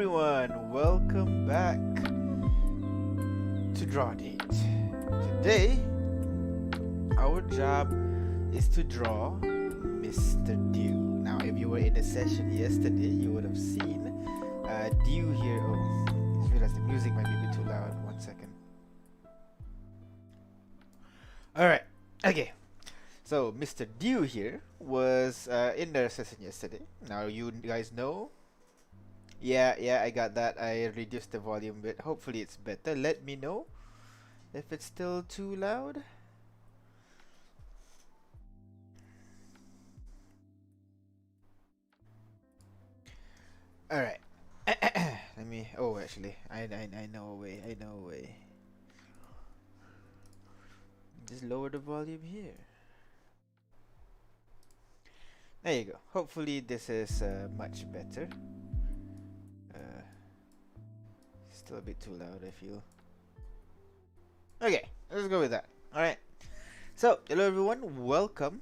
everyone, welcome back to Draw Date. Today, our job is to draw Mr. Dew. Now, if you were in the session yesterday, you would have seen Dew here. Oh, I just realized the music might be a bit too loud. 1 second. Alright, okay. So, Mr. Dew here was in the session yesterday. Now, you guys know. Yeah, I got that. I reduced the volume a bit. Hopefully it's better. Let me know if it's still too loud. Alright. Let me... Oh, actually. I know a way. I know a way. Just lower the volume here. There you go. Hopefully this is much better. Still a bit too loud, I feel. Okay, let's go with that. Alright. So, hello everyone, welcome.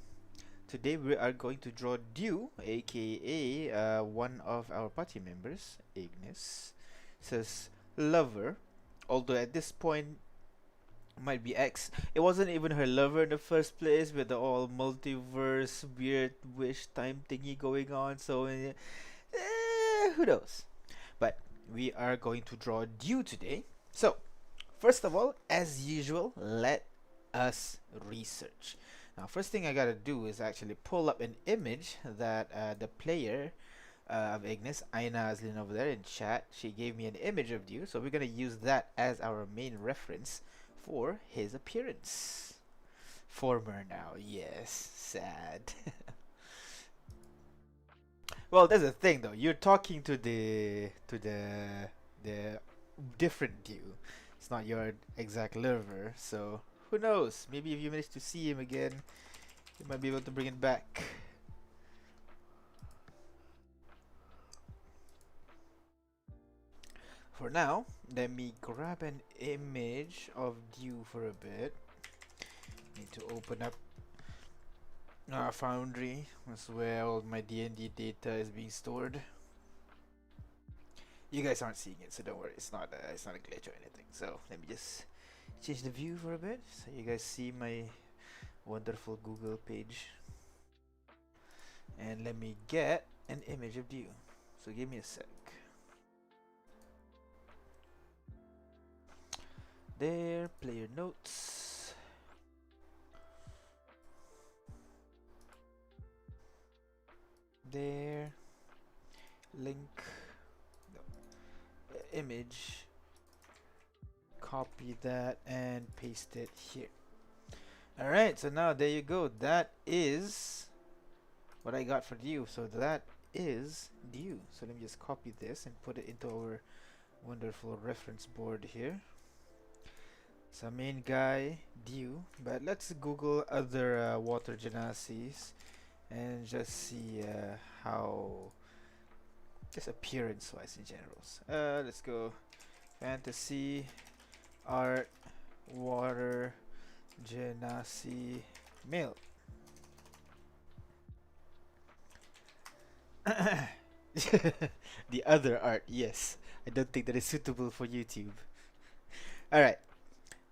Today we are going to draw Dew, aka one of our party members, Ignis. Says lover, although at this point might be ex. It wasn't even her lover in the first place with the all multiverse weird wish time thingy going on, so who knows. But we are going to draw Dew today. So, first of all, as usual, let us research. Now, first thing I gotta do is actually pull up an image that the player of Ignis, Aina Azlin over there in chat, she gave me an image of Dew, so we're gonna use that as our main reference for his appearance. Former now, yes, sad. Well, that's the thing though. You're talking to the different Dew. It's not your exact lover, so who knows? Maybe if you manage to see him again, you might be able to bring it back. For now, let me grab an image of Dew for a bit. Need to open up Foundry. That's where all my D&D data is being stored. You guys aren't seeing it, so don't worry. It's not a glitch or anything. So let me just change the view for a bit, so you guys see my wonderful Google page. And let me get an image of Dew. So give me a sec. There, player notes. There, link, no, image, copy that and paste it here. Alright, so now there you go. That is what I got for Dew. So that is Dew. So let me just copy this and put it into our wonderful reference board here. So main guy, Dew, but let's Google other water genasis and just see how, just appearance wise in general. Let's go fantasy art water genasi male. The other art, yes. I don't think that is suitable for YouTube. Alright,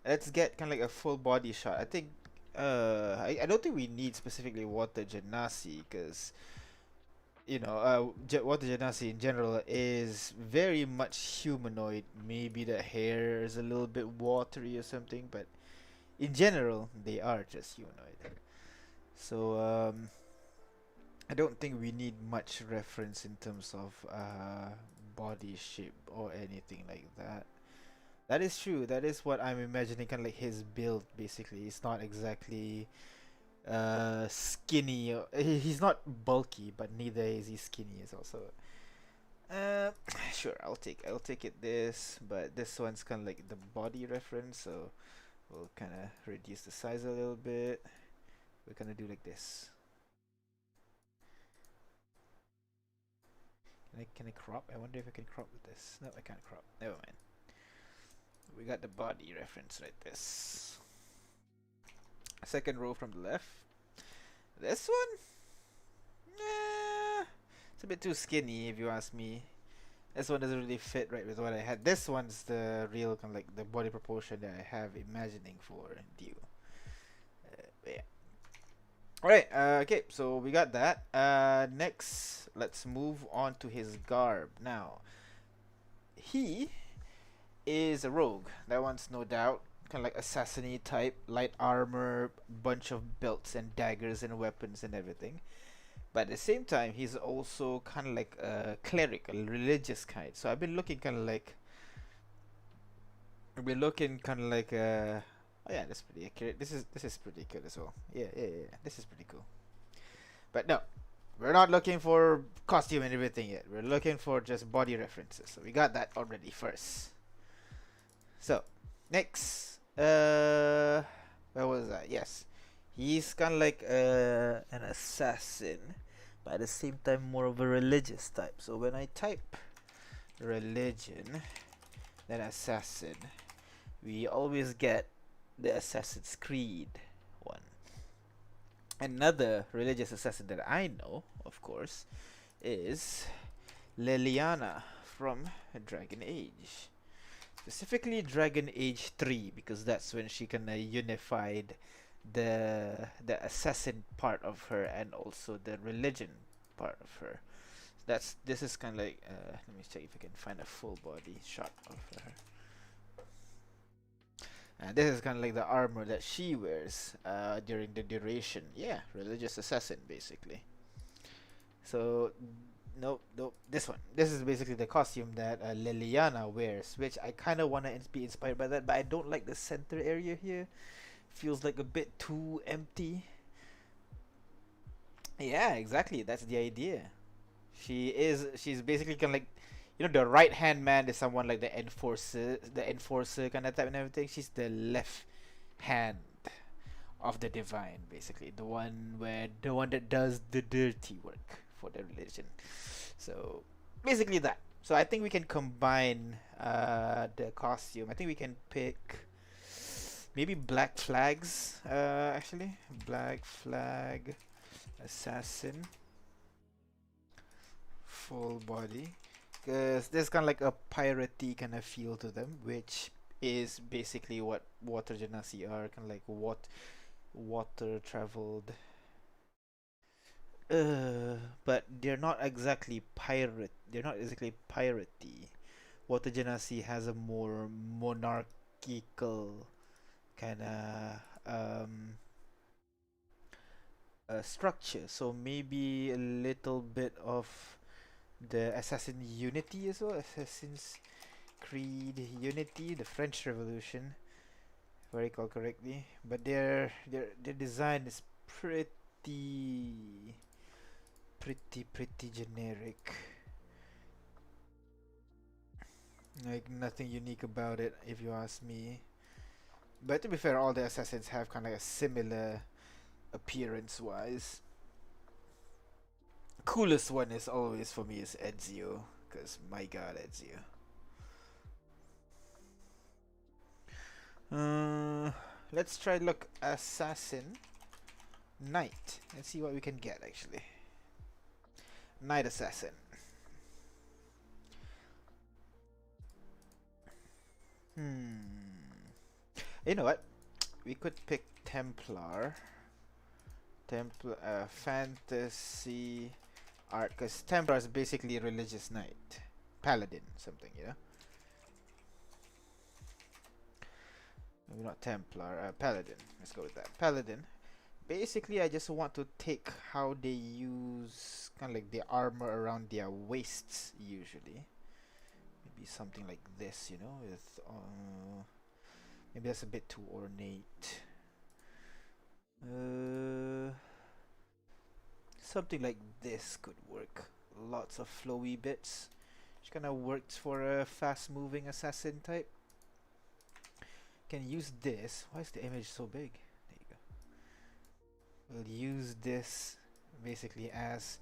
let's get kind of like a full body shot. I think I don't think we need specifically water genasi, because you know water genasi in general is very much humanoid. Maybe the hair is a little bit watery or something, but in general they are just humanoid. So I don't think we need much reference in terms of body shape or anything like that. That is true. That is what I'm imagining, kind of like his build. Basically, it's not exactly skinny. He's not bulky, but neither is he skinny. Is also sure. I'll take it this, but this one's kind of like the body reference, so we'll kind of reduce the size a little bit. We're gonna do like this. Can I crop? I wonder if I can crop with this. No, I can't crop. Never mind. We got the body reference right this. Second row from the left. This one? Nah, it's a bit too skinny if you ask me. This one doesn't really fit right with what I had. This one's the real kind of like the body proportion that I have imagining for Dew. Yeah. Alright, okay, so we got that. Next, let's move on to his garb. Now, he is a rogue. That one's no doubt. Kind of like assassin type, light armor, bunch of belts and daggers and weapons and everything. But at the same time, he's also kind of like a cleric, a religious kind. So I've been looking kind of like, oh yeah, that's pretty accurate. This is pretty good as well. Yeah. This is pretty cool. But no, we're not looking for costume and everything yet. We're looking for just body references. So we got that already first. So next, where was that? Yes, he's kind of like an assassin, but at the same time more of a religious type. So when I type religion, then assassin, we always get the Assassin's Creed one. Another religious assassin that I know, of course, is Leliana from Dragon Age. Specifically Dragon Age 3, because that's when she kinda unified the assassin part of her and also the religion part of her. This is kinda like let me check if I can find a full body shot of her. And this is kinda like the armor that she wears during the duration. Yeah, religious assassin basically. So nope. This one. This is basically the costume that Liliana wears, which I kind of want to be inspired by that, but I don't like the center area here. Feels like a bit too empty. Yeah, exactly. That's the idea. She's basically kind of like, the right hand man is someone like the enforcer kind of type and everything. She's the left hand of the divine, basically the one that does the dirty work for the religion. So basically that. So I think we can combine the costume. I think we can pick maybe Black Flags. Actually, Black Flag assassin, full body, because there's kind of like a piratey kind of feel to them, which is basically what Water Genasi are, kind of like water traveled. But they're not exactly pirate. They're not exactly piratey. Water Genasi has a more monarchical kind of structure. So maybe a little bit of the Assassin Unity as well. Assassin's Creed Unity, the French Revolution, if I recall correctly. But their design is pretty generic. Like nothing unique about it, if you ask me. But to be fair, all the assassins have kind of a similar appearance-wise. Coolest one is always for me is Ezio, because my god, Ezio. Let's try look assassin knight. Let's see what we can get actually. Knight assassin. You know what? We could pick Templar. Fantasy art, because Templar is basically a religious knight. Paladin, something, Maybe not Templar, Paladin. Let's go with that. Paladin. Basically, I just want to take how they use kind of like the armor around their waists usually. Maybe something like this, with maybe that's a bit too ornate. Something like this could work. Lots of flowy bits, which kind of works for a fast-moving assassin type. Can use this. Why is the image so big? There you go. We'll use this basically as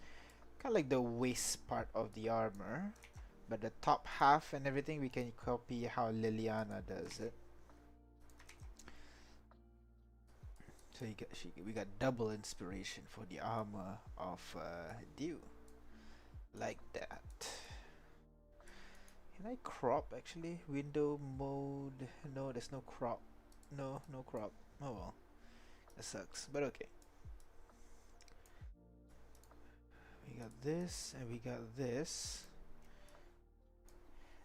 kind of like the waist part of the armor, but the top half and everything we can copy how Liliana does it. So we got double inspiration for the armor of Dew, like that. Can I crop actually? Window mode. No, there's no crop. No, no crop. Oh well. That sucks. But okay. We got this and we got this.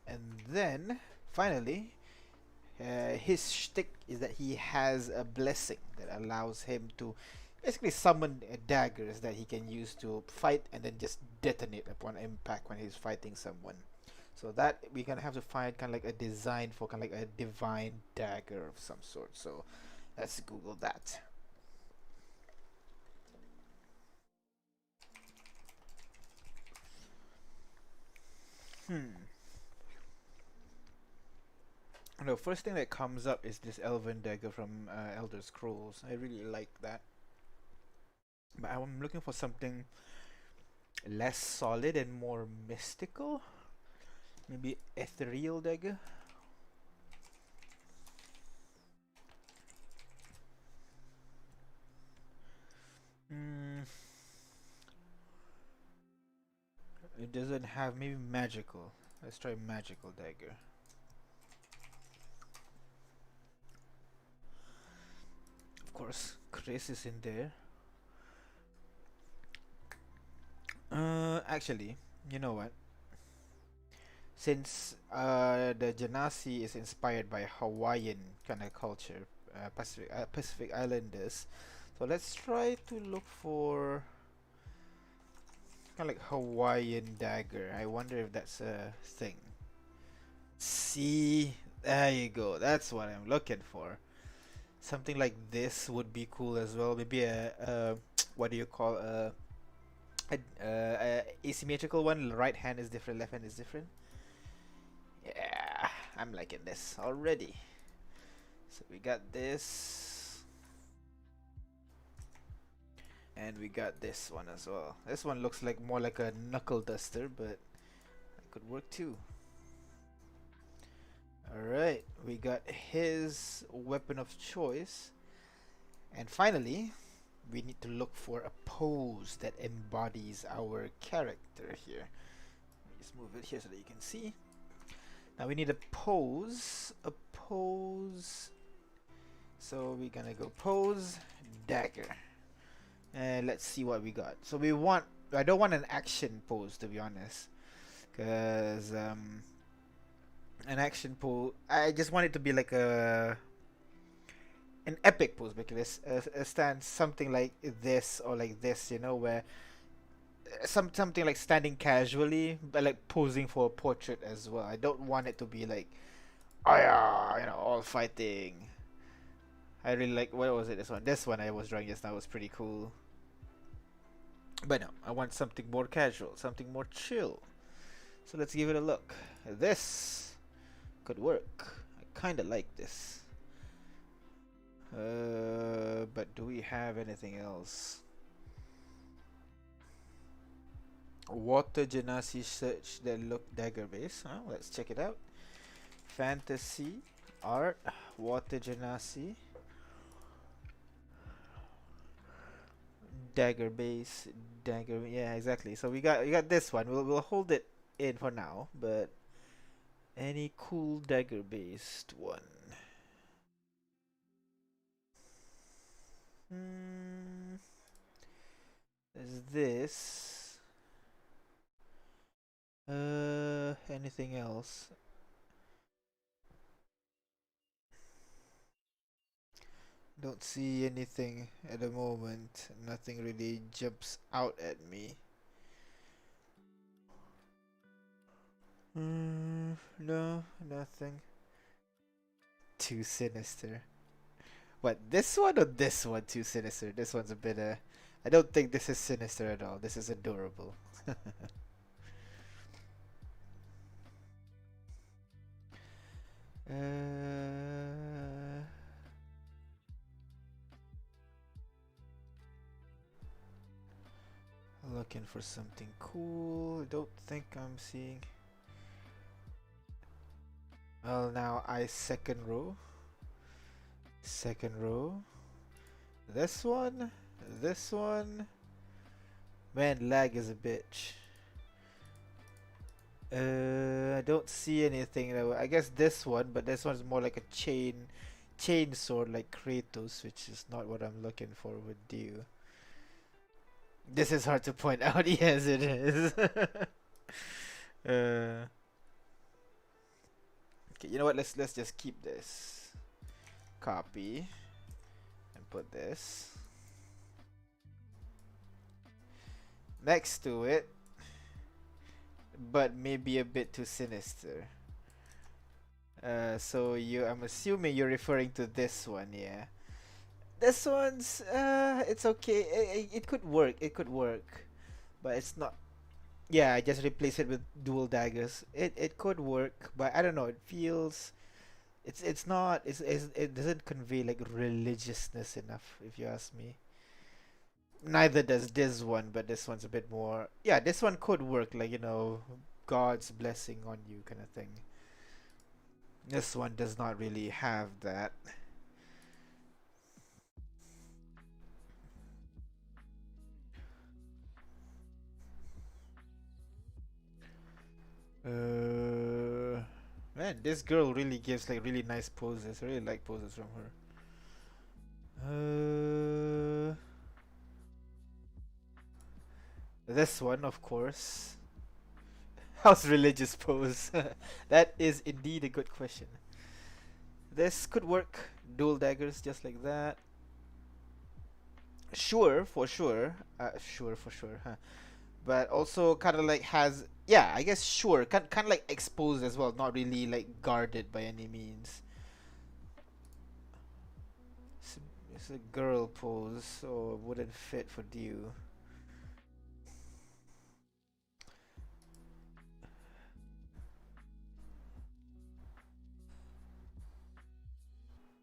And then finally his shtick is that he has a blessing that allows him to basically summon daggers that he can use to fight and then just detonate upon impact when he's fighting someone. So that we're gonna have to find kind of like a design for kind of like a divine dagger of some sort. So let's Google that. The first thing that comes up is this Elven dagger from Elder Scrolls. I really like that. But I'm looking for something less solid and more mystical. Maybe ethereal dagger. It doesn't have, maybe magical. Let's try magical dagger. Of course, Chris is in there. Actually, you know what? Since the Genasi is inspired by Hawaiian kind of culture, Pacific Islanders, so let's try to look for kind of like Hawaiian dagger. I wonder if that's a thing. See, there you go. That's what I'm looking for. Something like this would be cool as well. Maybe a what do you call a asymmetrical one. Right hand is different, left hand is different. Yeah, I'm liking this already. So we got this, and we got this one as well. This one looks like more like a knuckle duster, but that could work too. Alright, we got his weapon of choice. And finally, we need to look for a pose that embodies our character here. Let me just move it here so that you can see. Now we need a pose. A pose. So we're gonna go pose, dagger. And let's see what we got. So we want, I don't want an action pose, to be honest. Because an action pose, I just want it to be like an epic pose, because a stance something like this or like this, you know, where something like standing casually but like posing for a portrait as well. I don't want it to be like, oh yeah, you know, all fighting. I really like, what was it, this one I was drawing just now was pretty cool. But no, I want something more casual, something more chill. So let's give it a look. This could work. I kinda like this. But do we have anything else? Water Genasi search that look dagger base. Let's check it out. Fantasy art, Water Genasi, dagger base, dagger. Yeah, exactly. So we got this one. We'll hold it in for now. But any cool dagger based one? There's this. Anything else? Don't see anything at the moment. Nothing really jumps out at me. No, nothing. Too sinister. What, this one or this one too sinister? This one's a bit I don't think this is sinister at all. This is adorable. Looking for something cool. Don't think I'm seeing. Well, now I second row. Second row. This one. This one. Man, lag is a bitch. I don't see anything. I guess this one, but this one's more like a chain sword like Kratos, which is not what I'm looking for with you. This is hard to point out. Yes, it is. uh, okay, you know what? Let's just keep this. Copy and put this next to it, but maybe a bit too sinister. So I'm assuming you're referring to this one, yeah. This one's, it's okay. It could work. It could work, but it's not. Yeah, I just replace it with dual daggers. It could work, but I don't know. It feels, it's not. It doesn't convey like religiousness enough, if you ask me. Neither does this one, but this one's a bit more. Yeah, this one could work, like God's blessing on you, kind of thing. This one does not really have that. Man, this girl really gives like really nice poses. I really like poses from her. This one, of course. How's religious pose? That is indeed a good question. This could work. Dual daggers, just like that. Sure, for sure. Sure, for sure. Huh. But also kind of like has, yeah, I guess sure, kind of like exposed as well, not really like guarded by any means. It's, it's a girl pose, so it wouldn't fit for you.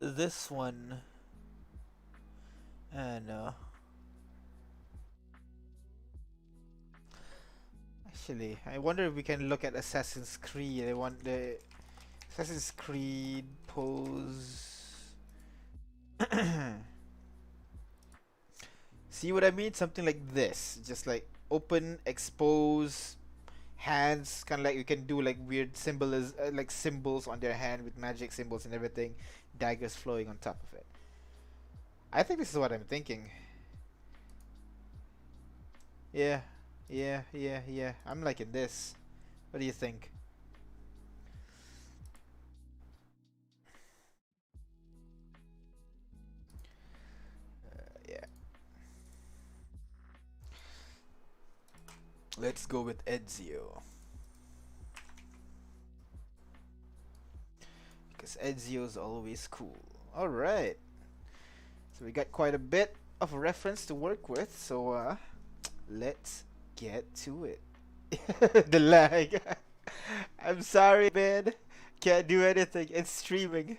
This one, no. Actually, I wonder if we can look at Assassin's Creed. I want the Assassin's Creed pose. See what I mean? Something like this. Just like open, expose, hands. Kind of like you can do like weird symbols, like symbols on their hand with magic symbols and everything. Daggers flowing on top of it. I think this is what I'm thinking. Yeah, yeah. I'm liking this. What do you think? Yeah. Let's go with Ezio. Because Ezio's always cool. Alright. So we got quite a bit of a reference to work with, so let's get to it. The lag. I'm sorry, man. Can't do anything. It's streaming.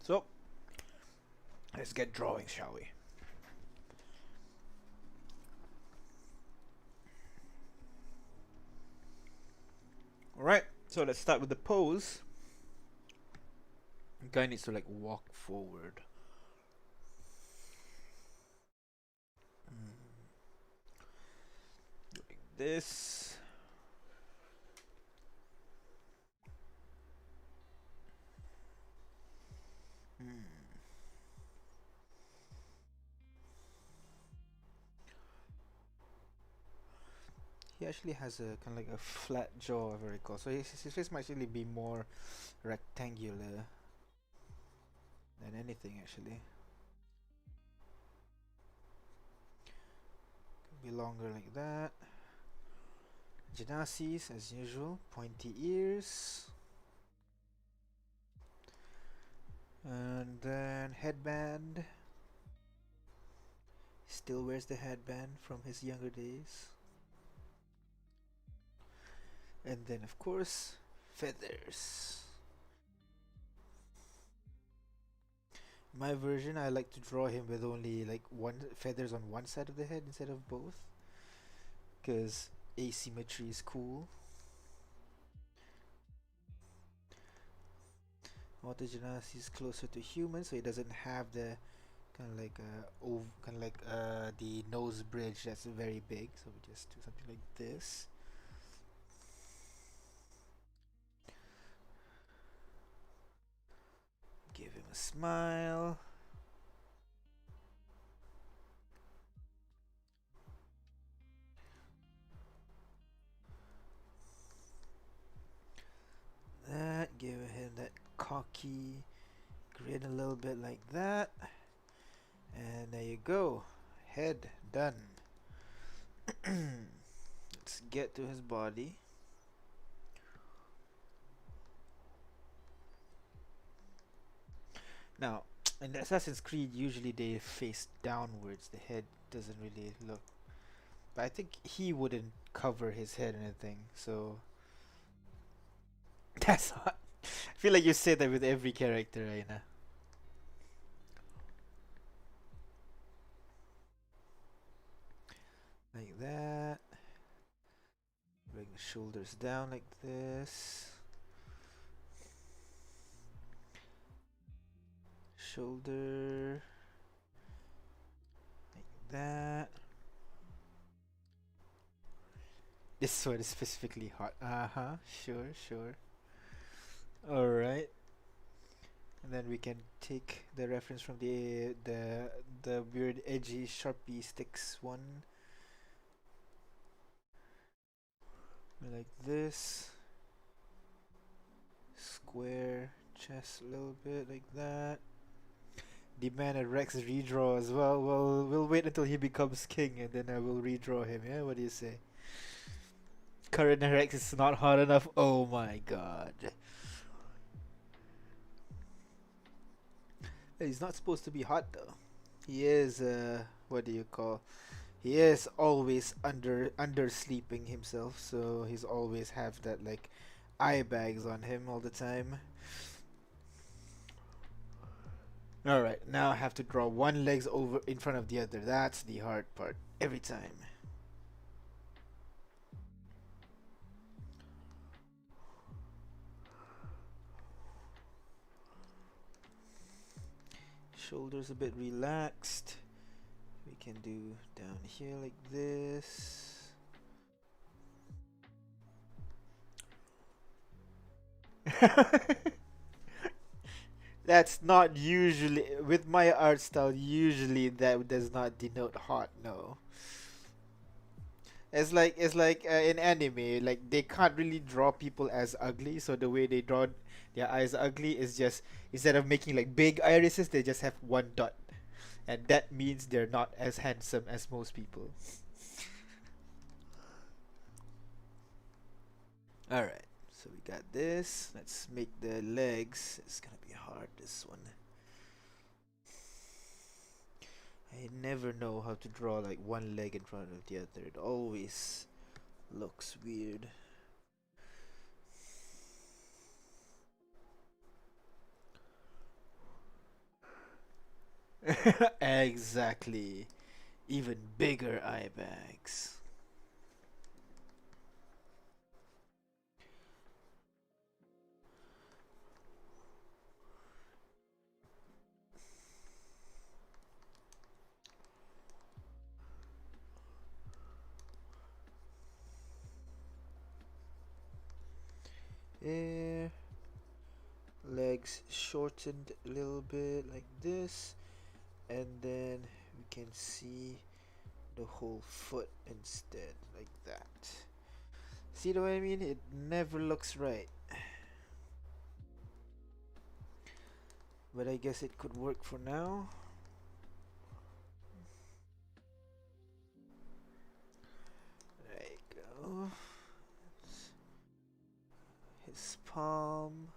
So, let's get drawing, shall we? Alright, so let's start with the pose. The guy needs to like walk forward. Like this. He actually has a kind of like a flat jaw, if I recall. So his face might actually be more rectangular than anything, actually. Could be longer like that. Genasis, as usual, pointy ears. And then headband. Still wears the headband from his younger days. And then, of course, feathers. My version, I like to draw him with only like one feathers on one side of the head instead of both, because asymmetry is cool. Autogenesis is closer to human, so he doesn't have the kind of like the nose bridge that's very big. So we just do something like this. Give him a smile. That, give him that cocky grin a little bit like that. And there you go. Head done. Let's get to his body. Now, in Assassin's Creed, usually they face downwards. The head doesn't really look. But I think he wouldn't cover his head or anything. So that's hot. I feel like you say that with every character right now. Like that. Bring the shoulders down like this. Shoulder. Like that. This one is specifically hot. Uh-huh. Sure, sure. Alright. And then we can take the reference from the weird edgy Sharpie sticks one. Like this. Square chest a little bit like that. Demand a Rex redraw as well. Well, we'll wait until he becomes king and then I will redraw him. Yeah, what do you say? Current Rex is not hot enough. Oh my god. He's not supposed to be hot though. He is what do you call? He is always under sleeping himself, so he's always have that like eye bags on him all the time. Alright, now I have to draw one legs over in front of the other. That's the hard part every time. Shoulders a bit relaxed. We can do down here like this. That's not usually with my art style. Usually that does not denote hot. No, it's like in anime. Like they can't really draw people as ugly, so the way they draw their eyes ugly is just instead of making like big irises, they just have one dot, and that means they're not as handsome as most people. All right, so we got this. Let's make the legs. It's gonna be hard. This one. I never know how to draw like one leg in front of the other. It always looks weird. Exactly. Even bigger eye bags. Eh, legs shortened a little bit like this, and then we can see the whole foot instead, like that. See what I mean? It never looks right. But I guess it could work for now. There you go. His palm.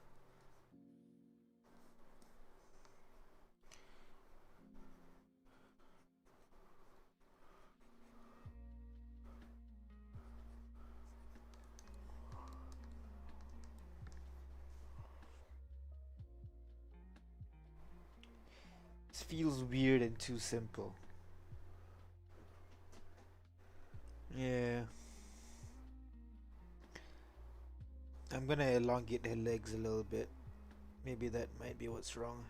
It feels weird and too simple. Yeah. I'm gonna elongate her legs a little bit. Maybe that might be what's wrong.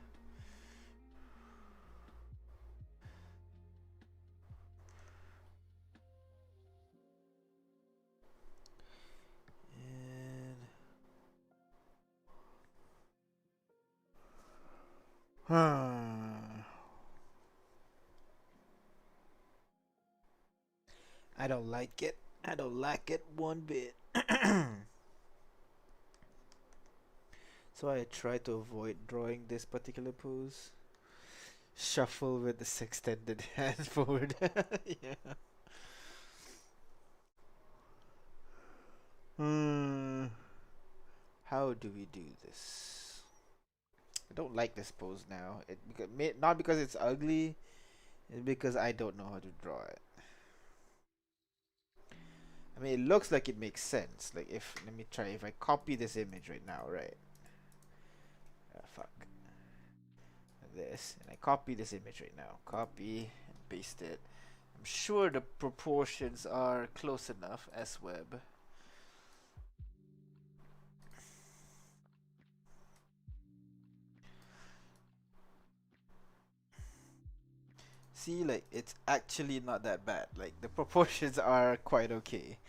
I don't like it. I don't like it one bit. So I try to avoid drawing this particular pose. Shuffle with this extended hand forward. Yeah. Hmm. How do we do this? I don't like this pose now. Not because it's ugly, it's because I don't know how to draw it. I mean, it looks like it makes sense. Like if let me try. If I copy this image right now, right? Fuck this, and I copy this image right now. Copy and paste it. I'm sure the proportions are close enough. SWeb. See, like it's actually not that bad. Like the proportions are quite okay.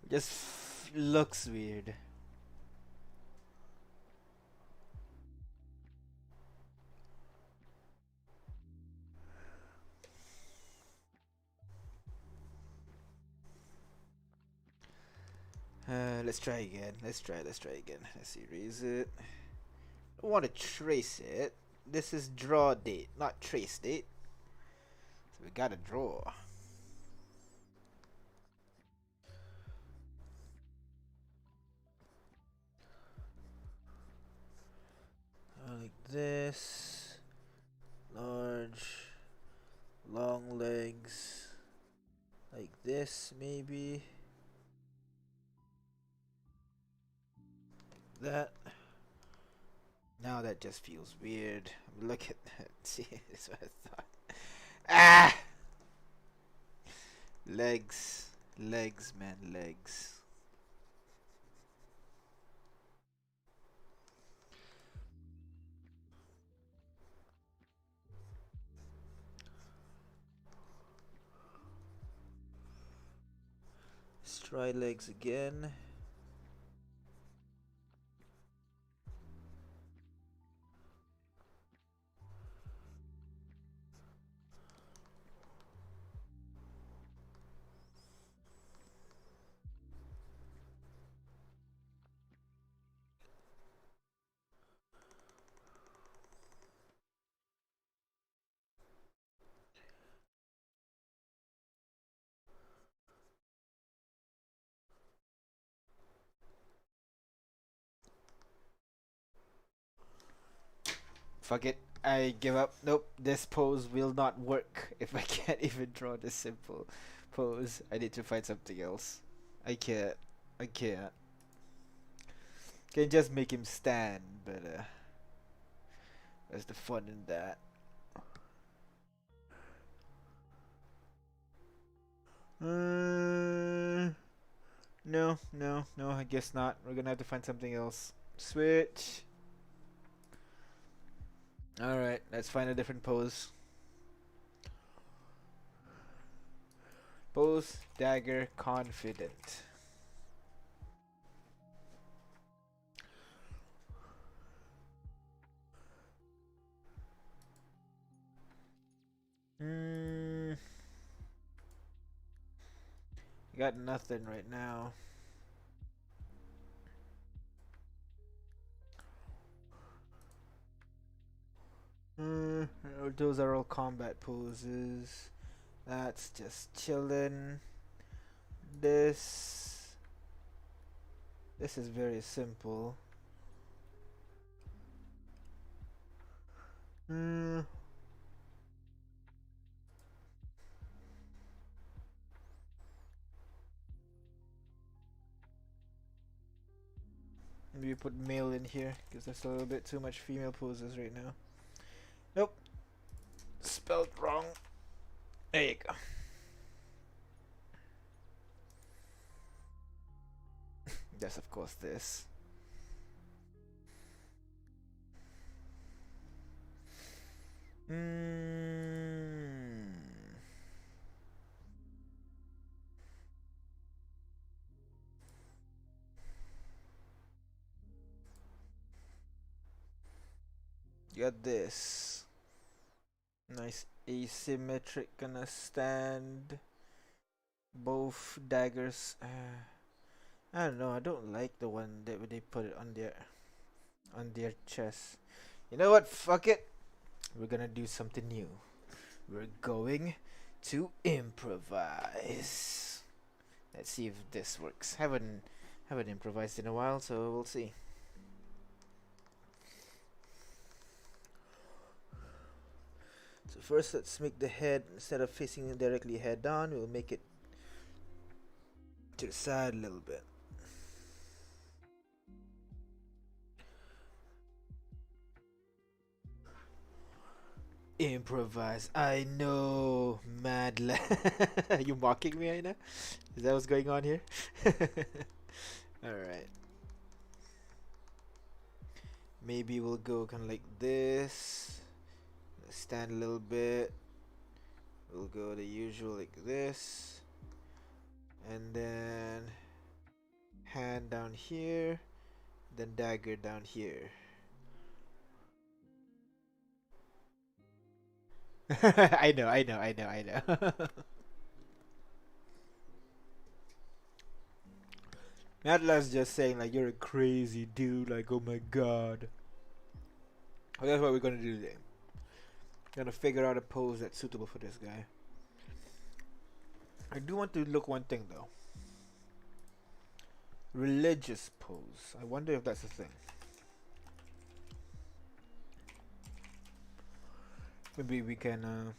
Just looks weird. Let's try again. Let's try again. Let's erase it. I want to trace it. This is draw date, not trace date. So we gotta draw. Like this. Large. Long legs. Like this, maybe. That. Now that just feels weird. Look at that. See, that's what I thought. Ah! Legs. Legs, man, legs. Let's try legs again. Fuck it. I give up. Nope. This pose will not work if I can't even draw this simple pose. I need to find something else. I can't. I can't. Can just make him stand, but where's the fun in that? No, no, no. I guess not. We're gonna have to find something else. Switch. All right. Let's find a different pose. Pose dagger confident. Hmm. Got nothing right now. Those are all combat poses. That's just chillin'. This. This is very simple. Hmm. Maybe put male in here because there's a little bit too much female poses right now. Nope. Spelled wrong. There you go. Yes, of course, this. Hmm. You got this nice asymmetric kind of stand. Both daggers. I don't know. I don't like the one that they put it on their chest. You know what? Fuck it. We're gonna do something new. We're going to improvise. Let's see if this works. Haven't improvised in a while, so we'll see. So first, let's make the head, instead of facing it directly head on, we'll make it to the side a little bit. Improvise. I know, mad Are you mocking me, Aina? Is that what's going on here? Alright. Maybe we'll go kind of like this. Stand a little bit. We'll go the usual like this. And then hand down here. Then dagger down here. I know. Atlas just saying like you're a crazy dude, like oh my god. Well, that's what we're gonna do today. Gonna figure out a pose that's suitable for this guy. I do want to look one thing though. Religious pose. I wonder if that's a thing. Maybe we can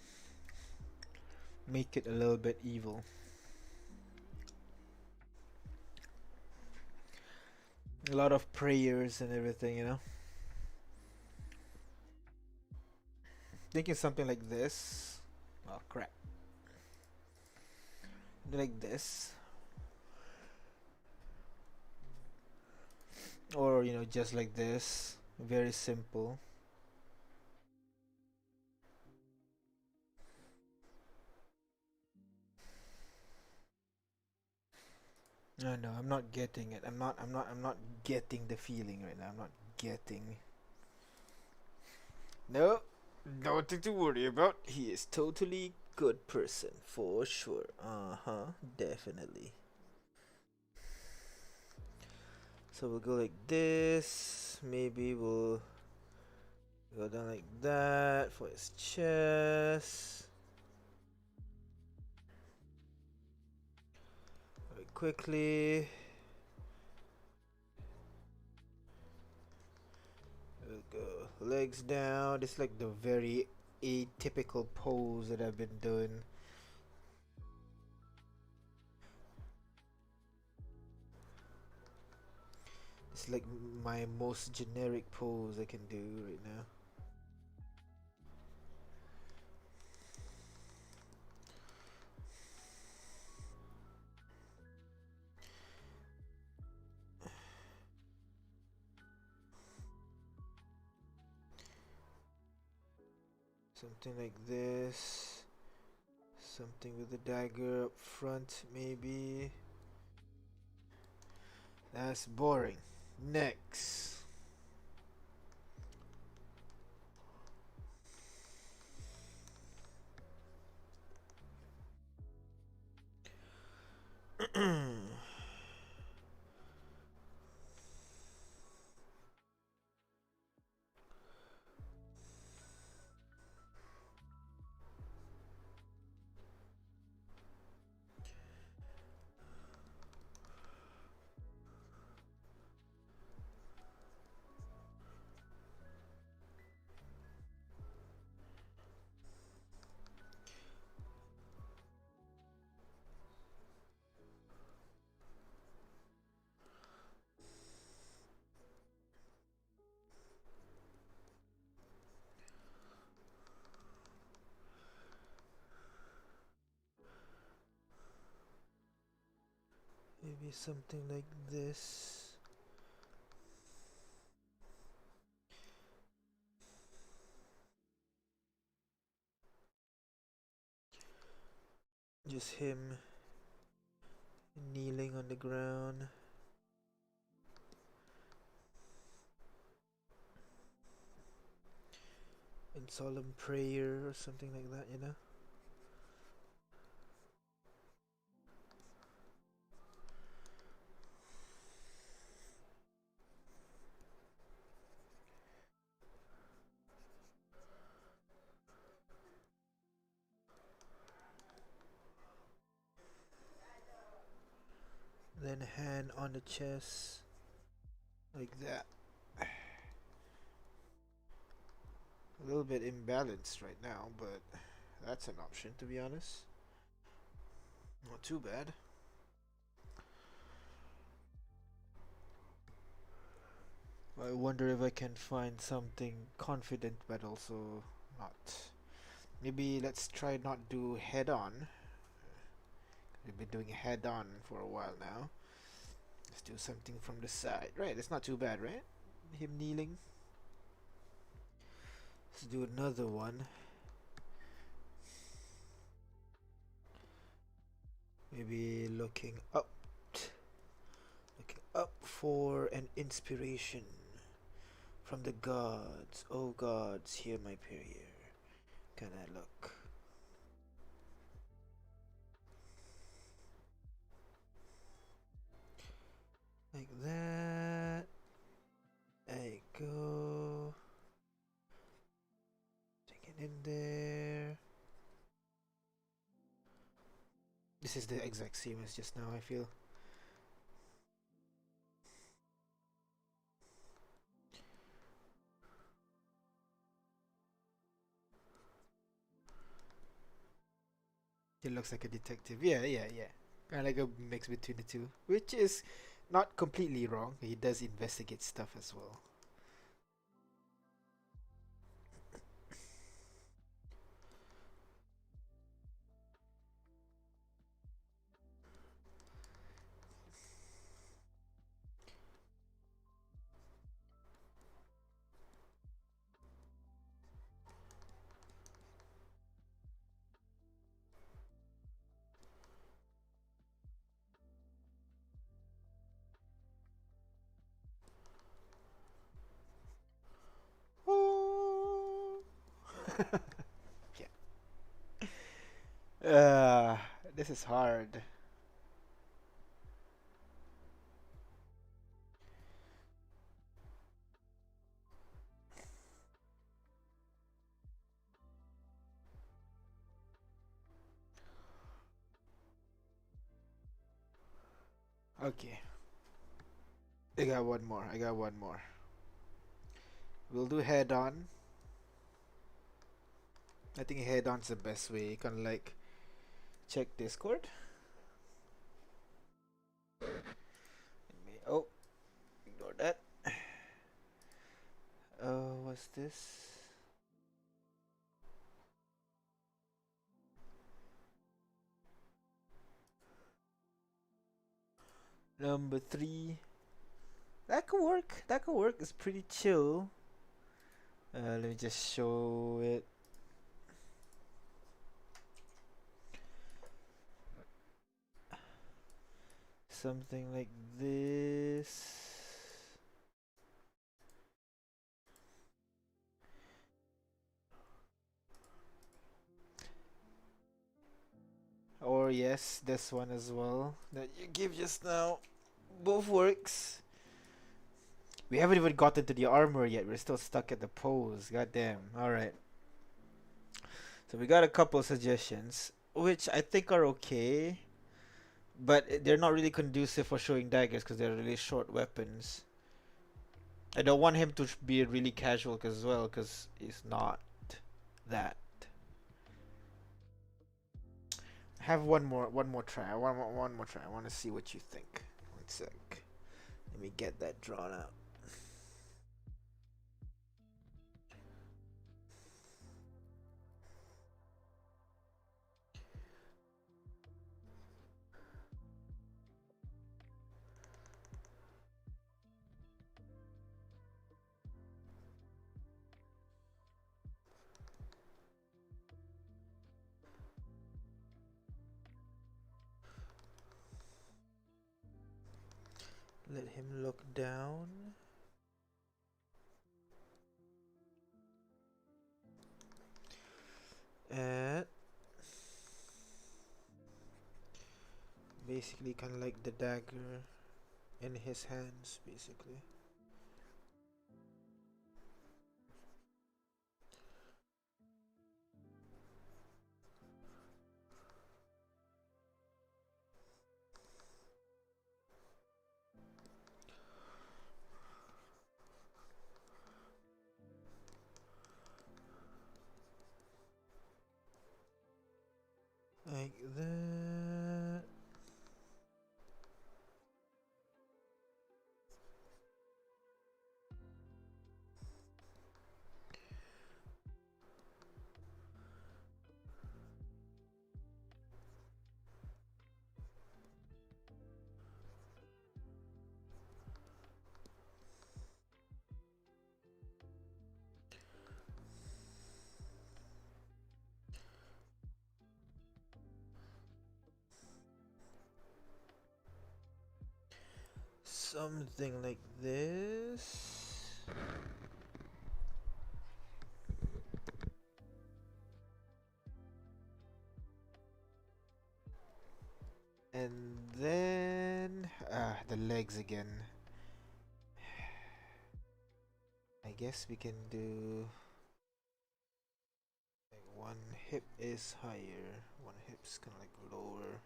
make it a little bit evil. A lot of prayers and everything, you know. Thinking something like this. Oh crap. Like this. Or, you know, just like this. Very simple. No, I'm not getting it. I'm not getting the feeling right now. I'm not getting. No, nothing to worry about. He is totally good person for sure. Definitely. So we'll go like this. Maybe we'll go down like that for his chest. Very quickly. We'll go legs down. It's like the very atypical pose that I've been doing. It's like my most generic pose I can do right now. Something like this. Something with the dagger up front, maybe. That's boring. Next. Maybe something like this. Just him kneeling on the ground. solemn prayer or something like that, you know? Then hand on the chest like that. A little bit imbalanced right now, but that's an option, to be honest. Not too bad. I wonder if I can find something confident but also not. Maybe let's try not do head on. We've been doing head on for a while now. Let's do something from the side. Right, it's not too bad, right? Him kneeling. Let's do another one. Maybe looking up. Looking up for an inspiration from the gods. Oh gods, hear my prayer. Can I look? Like that. There you go. Take it in there. This is the exact same as just now, I feel. He looks like a detective. Yeah. Kind of like a mix between the two, which is not completely wrong. He does investigate stuff as well. Oh. Yeah. This is hard. Okay. I got one more. I got one more. We'll do head on. I think head on's the best way. You can like check Discord. Oh, ignore that. What's this? Number 3. That could work. That could work. It's pretty chill. Let me just show it. Something like this. Or yes, this one as well that you give just now. Both works. We haven't even gotten to the armor yet. We're still stuck at the pose. Goddamn. Alright. So we got a couple suggestions, which I think are okay. But they're not really conducive for showing daggers because they're really short weapons. I don't want him to be really casual as well because he's not that. Have one more try. One more try. I want to see what you think. One sec. Let me get that drawn out. Let him look down. And basically kind of like the dagger in his hands, basically. Like that. Something like this. And then the legs again. I guess we can do like one hip is higher, one hip's kind of like lower.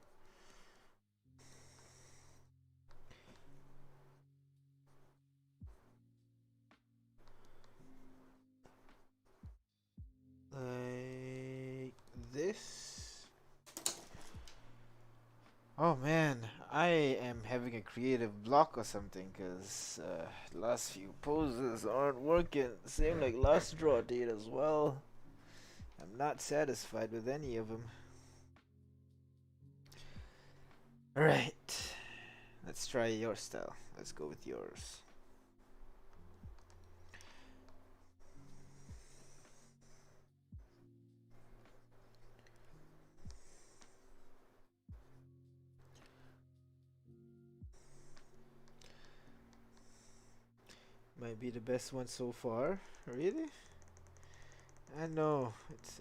Like this. Oh man, I am having a creative block or something because last few poses aren't working. Same like last draw date as well. I'm not satisfied with any of them. Alright, let's try your style. Let's go with yours. Might be the best one so far. Really? I know. It's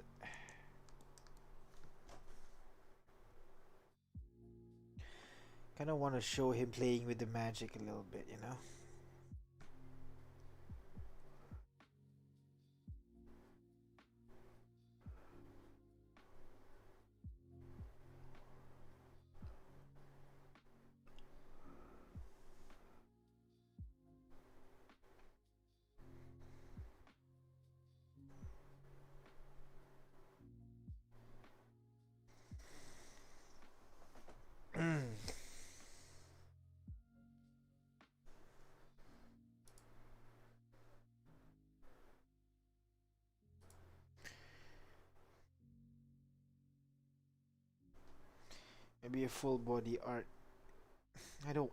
kind of want to show him playing with the magic a little bit, you know? Maybe a full body art.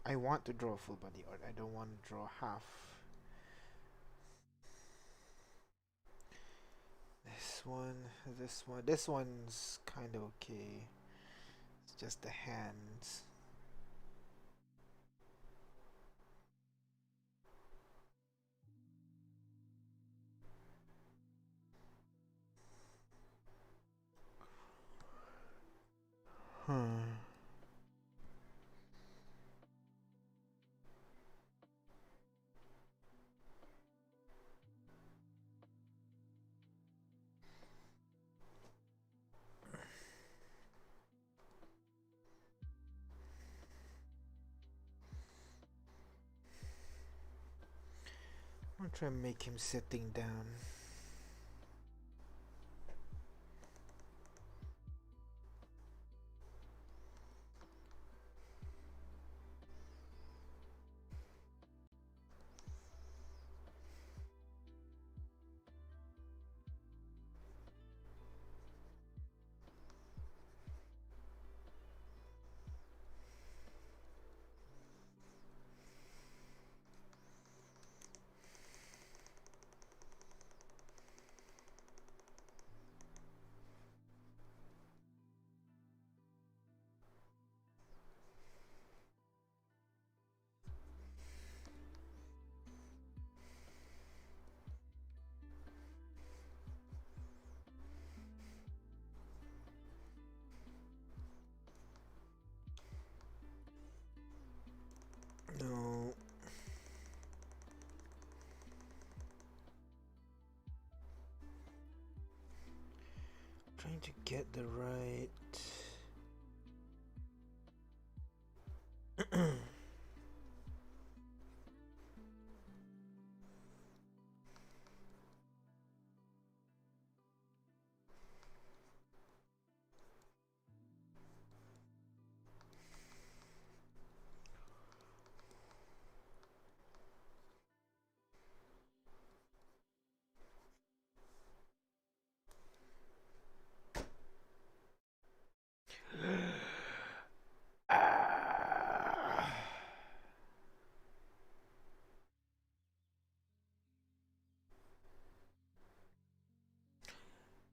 I want to draw full body art. I don't want to draw half. This one, this one. This one's kind of okay. It's just the hands. Hmm. I'm try to make him sitting down. trying to get the right. Ah.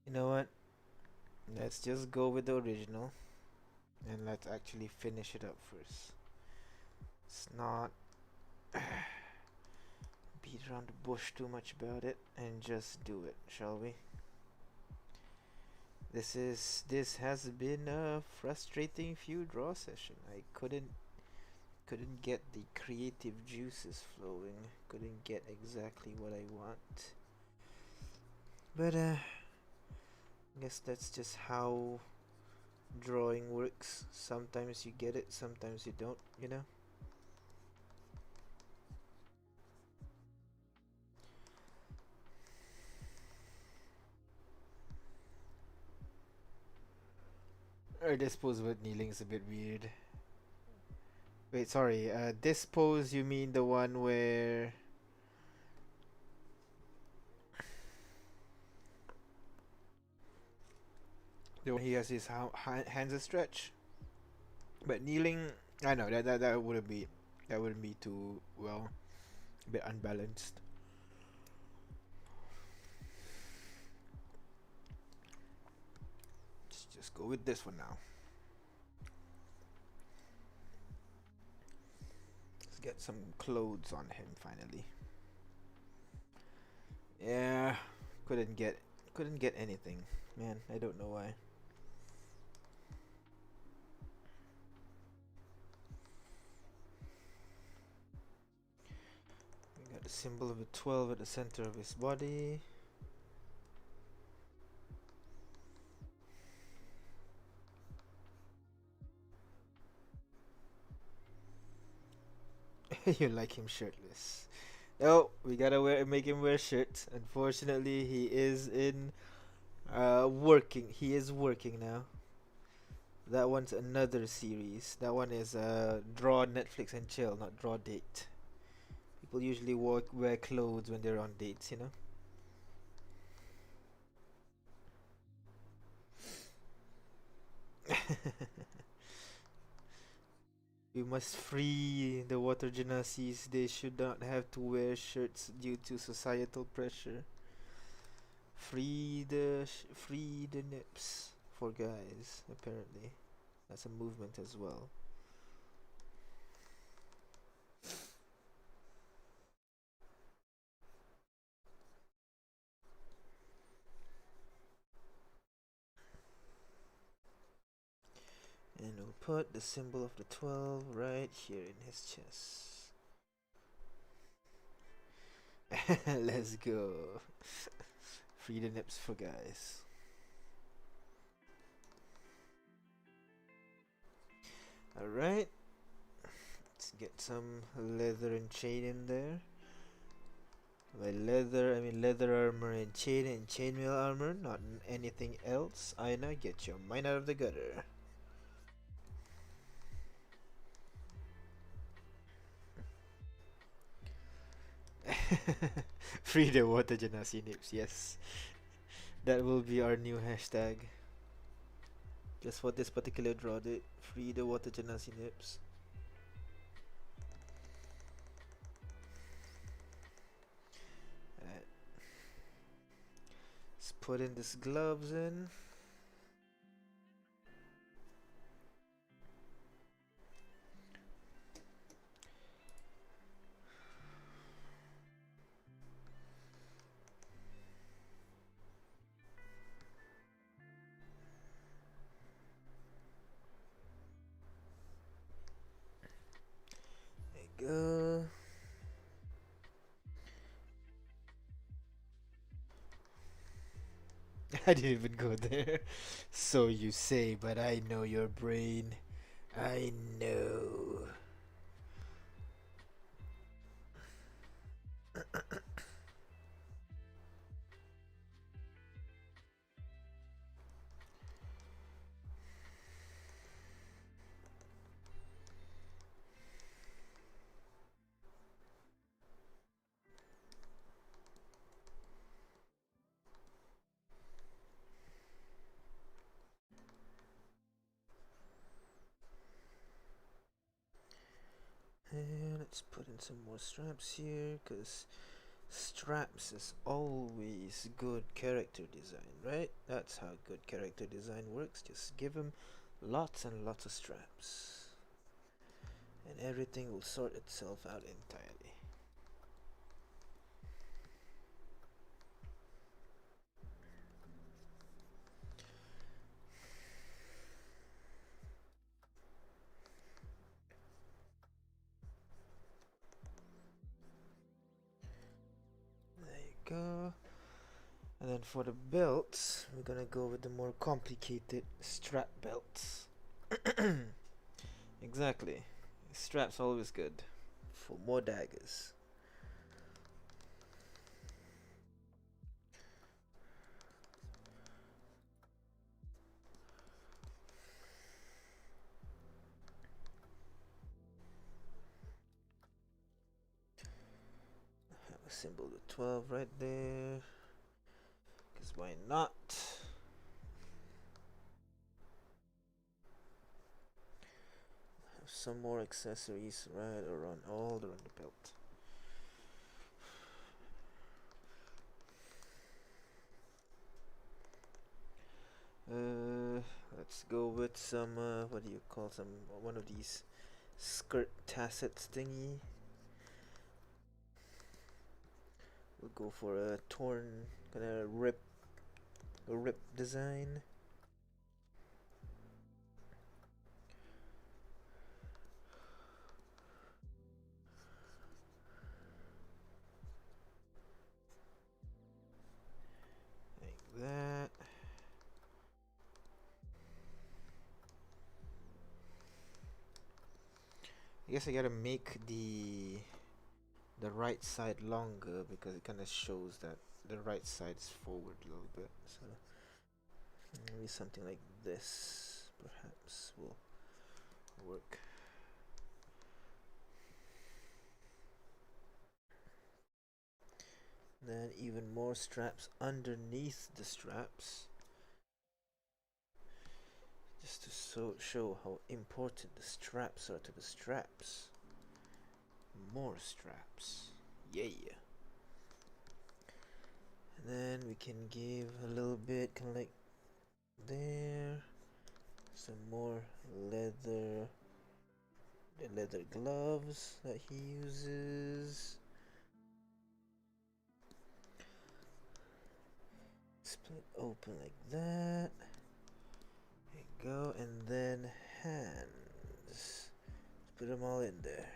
You know what? Let's just go with the original and let's actually finish it up first. Let's not beat around the bush too much about it and just do it, shall we? This has been a frustrating few draw session. I couldn't get the creative juices flowing. Couldn't get exactly what I want. But I guess that's just how drawing works. Sometimes you get it, sometimes you don't, you know? Or this pose with kneeling is a bit weird. Wait, sorry. This pose, you mean the one where he has his hands a stretch? But kneeling, I know that wouldn't be too well, a bit unbalanced. Let's just go with this one now. Let's get some clothes on him finally. Yeah, couldn't get anything, man. I don't know why. We got the symbol of a 12 at the center of his body. You like him shirtless. Oh, we gotta make him wear shirts. Unfortunately, he is in working. He is working now. That one's another series. That one is draw Netflix and chill, not draw date. People usually wear clothes when they're on dates, you know. We must free the water genasies. They should not have to wear shirts due to societal pressure. Free the nips for guys. Apparently, that's a movement as well. And we'll put the symbol of the 12 right here in his chest. Let's go. Free the nips for guys. Alright. Let's get some leather and chain in there. By leather, I mean leather armor and chainmail armor, not anything else. Aina, get your mind out of the gutter. Free the water genasi nips, yes. That will be our new hashtag. Just for this particular draw date. Free the water genasi nips. Let's put in these gloves in. There you go. I didn't even go there. So you say, but I know your brain. I know. And let's put in some more straps here, because straps is always good character design, right? That's how good character design works. Just give them lots and lots of straps, and everything will sort itself out entirely. There you go. And then for the belts, we're gonna go with the more complicated strap belts. Exactly. Straps always good for more daggers. Have a symbol of 12 right there. Because why not? Have some more accessories right around all around the belt. Let's go with some, what do you call some, one of these skirt tassets thingy. We'll go for a torn, kind of rip design. Like that. I guess I gotta make the right side longer, because it kind of shows that the right side is forward a little bit. So maybe something like this perhaps will work. Then even more straps underneath the straps, just to show how important the straps are to the straps. More straps, yeah. And then we can give a little bit, kind of like there, some more leather, the leather gloves that he uses. Split open like that. There you go. And then hands. Let's put them all in there.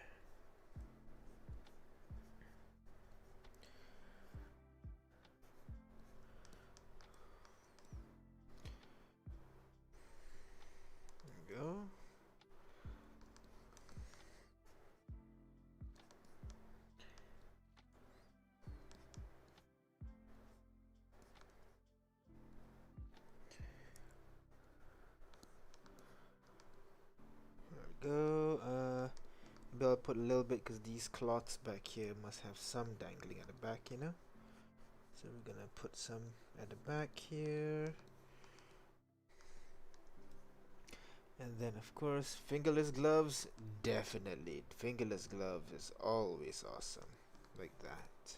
There you go. Go. Maybe I'll put a little bit, because these cloths back here must have some dangling at the back, you know. So we're gonna put some at the back here. And then of course fingerless gloves, definitely. Fingerless glove is always awesome. Like that.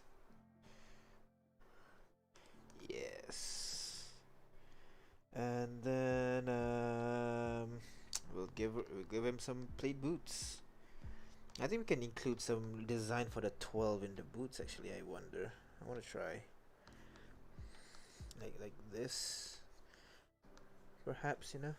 Yes. And then we'll give him some plaid boots. I think we can include some design for the 12 in the boots. Actually, I wonder. I want to try like this, perhaps, you know.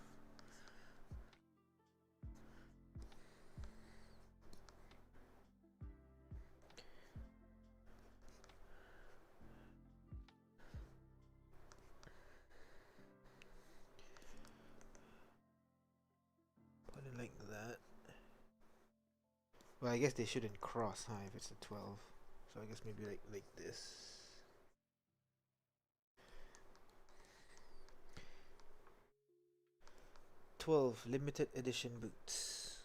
I guess they shouldn't cross, huh? If it's a 12, so I guess maybe like this. 12 limited edition boots.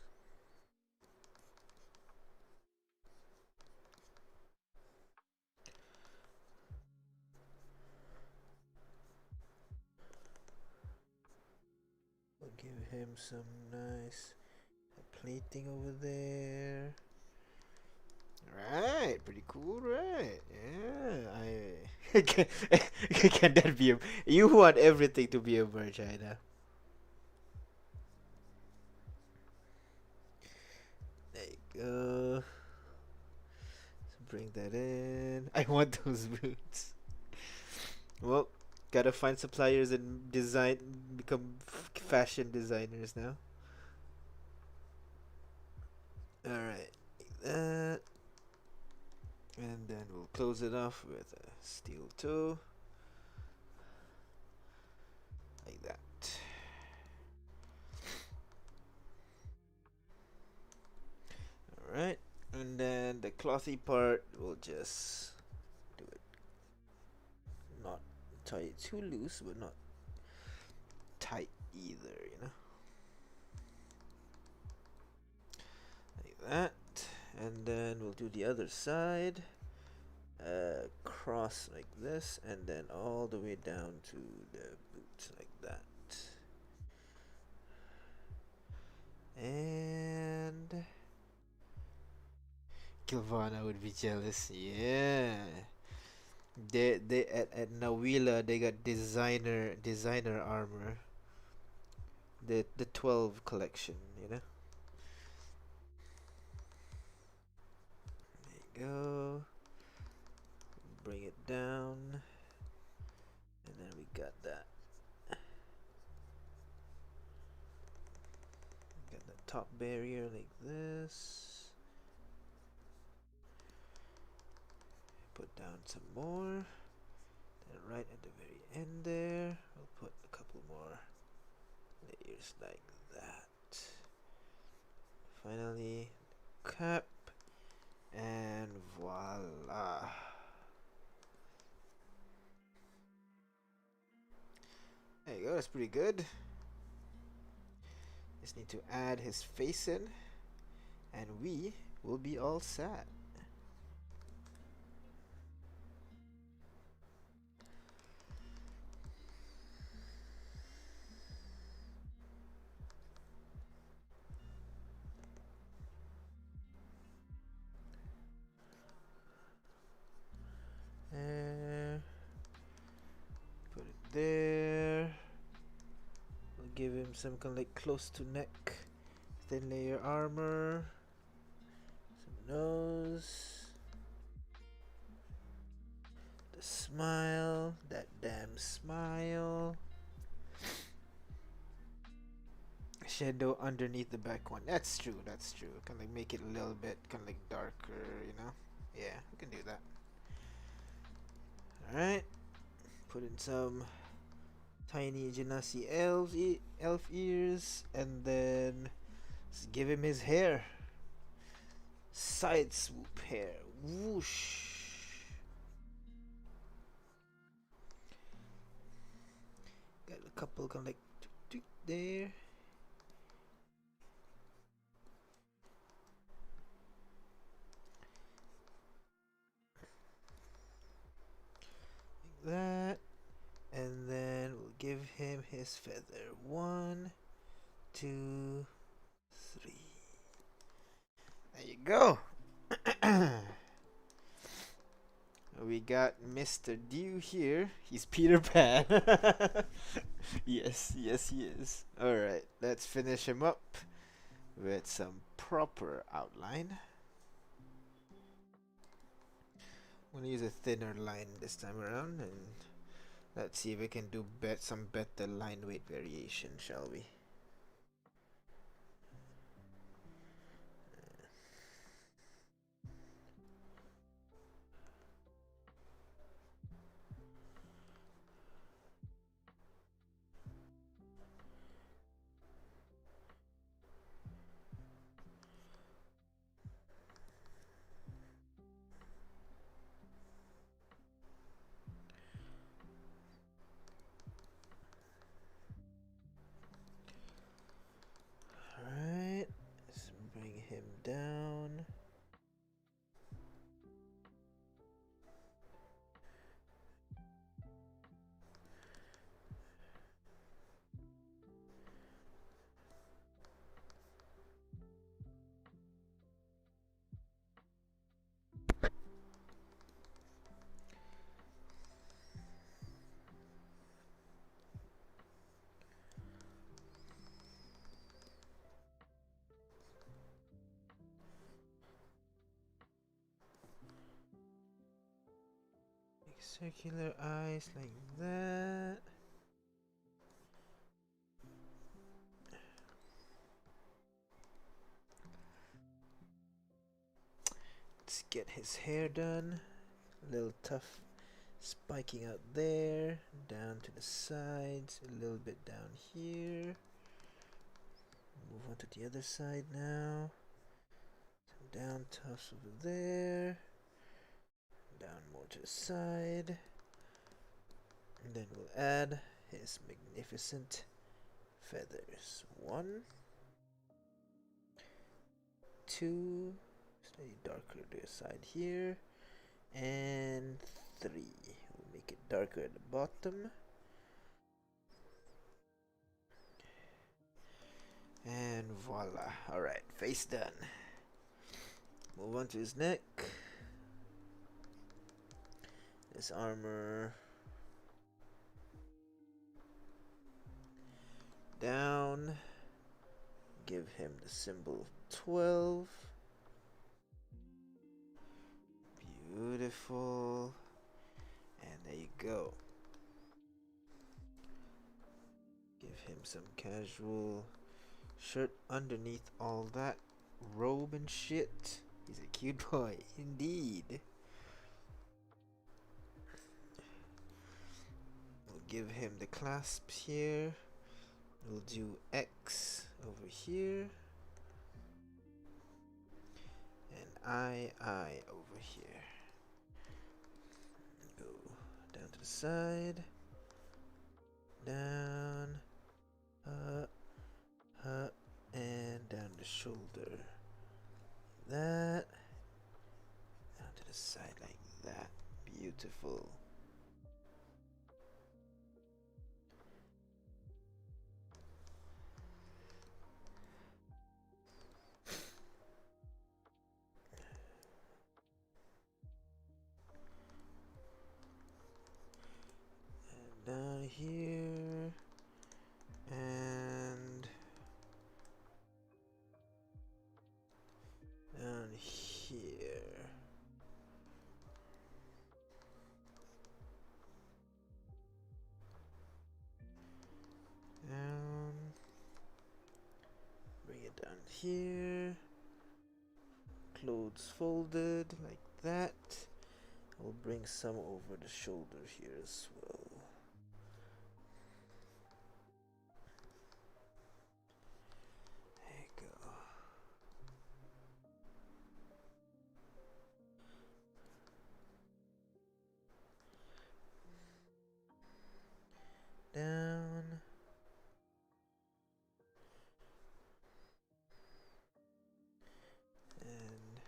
We'll give him some nice plating over there. Right, pretty cool, right? Yeah, can that be a? You want everything to be a merch, China. There you go. Bring that in. I want those boots. Well, gotta find suppliers and become fashion designers now. Alright, like that. And then we'll close it off with a steel toe. Like that. Alright, and then the clothy part, we'll just do it. Not tie it too loose, but not tight either, you know? Like that. And then we'll do the other side. Cross like this, and then all the way down to the boots like that. And Kilvana would be jealous. Yeah. They at Nawila they got designer armor. The 12 collection, you know. There you go. Bring it down. And then we got that. Got the top barrier like this. Put down some more. Then right at the very end there, we'll put a couple more layers like that. Finally, cap. And voila. There you go, that's pretty good. Just need to add his face in, and we will be all set. Put it there. We'll give him some kind of like close to neck, thin layer armor, some nose, the smile, that damn smile. Shadow underneath the back one. That's true, that's true. Kind of like make it a little bit kind of like darker, you know? Yeah, we can do that. Alright. Put in some tiny Genasi elf ears, and then let's give him his hair. Side swoop hair. Whoosh. Got a couple kind of like there. Like that. And then we'll give him his feather. 1, 2, 3. There you go. We got Mr. Dew here. He's Peter Pan. Yes, yes, he is. Alright, let's finish him up with some proper outline. I'm gonna use a thinner line this time around, and let's see if we can do some better line weight variation, shall we? circular eyes like that. Let's get his hair done. A little tough spiking out there, down to the sides, a little bit down here. Move on to the other side now. Some down tufts over there. Down more to the side. And then we'll add his magnificent feathers. 1, 2, slightly darker to the side here. And 3. We'll make it darker at the bottom. And voila. Alright, face done. Move on to his neck. This armor. Down. Give him the symbol of 12. Beautiful. And there you go. Give him some casual shirt underneath all that robe and shit. He's a cute boy, indeed. We'll give him the clasps here. We'll do X over here. And I over here. Go down to the side. Down. Up. And down the shoulder. That. Down to the side like that. Beautiful. Down here and down here. Down. Bring it down here. Clothes folded like that. We'll bring some over the shoulder here as well. Down. And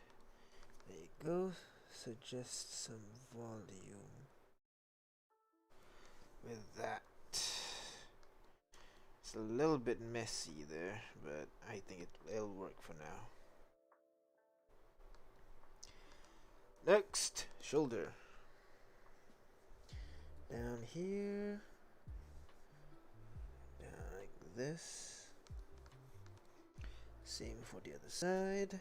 there you go. Suggest some volume with that. It's a little bit messy there, but I think it'll work for now. Next, shoulder. Down here. Down like this. Same for the other side.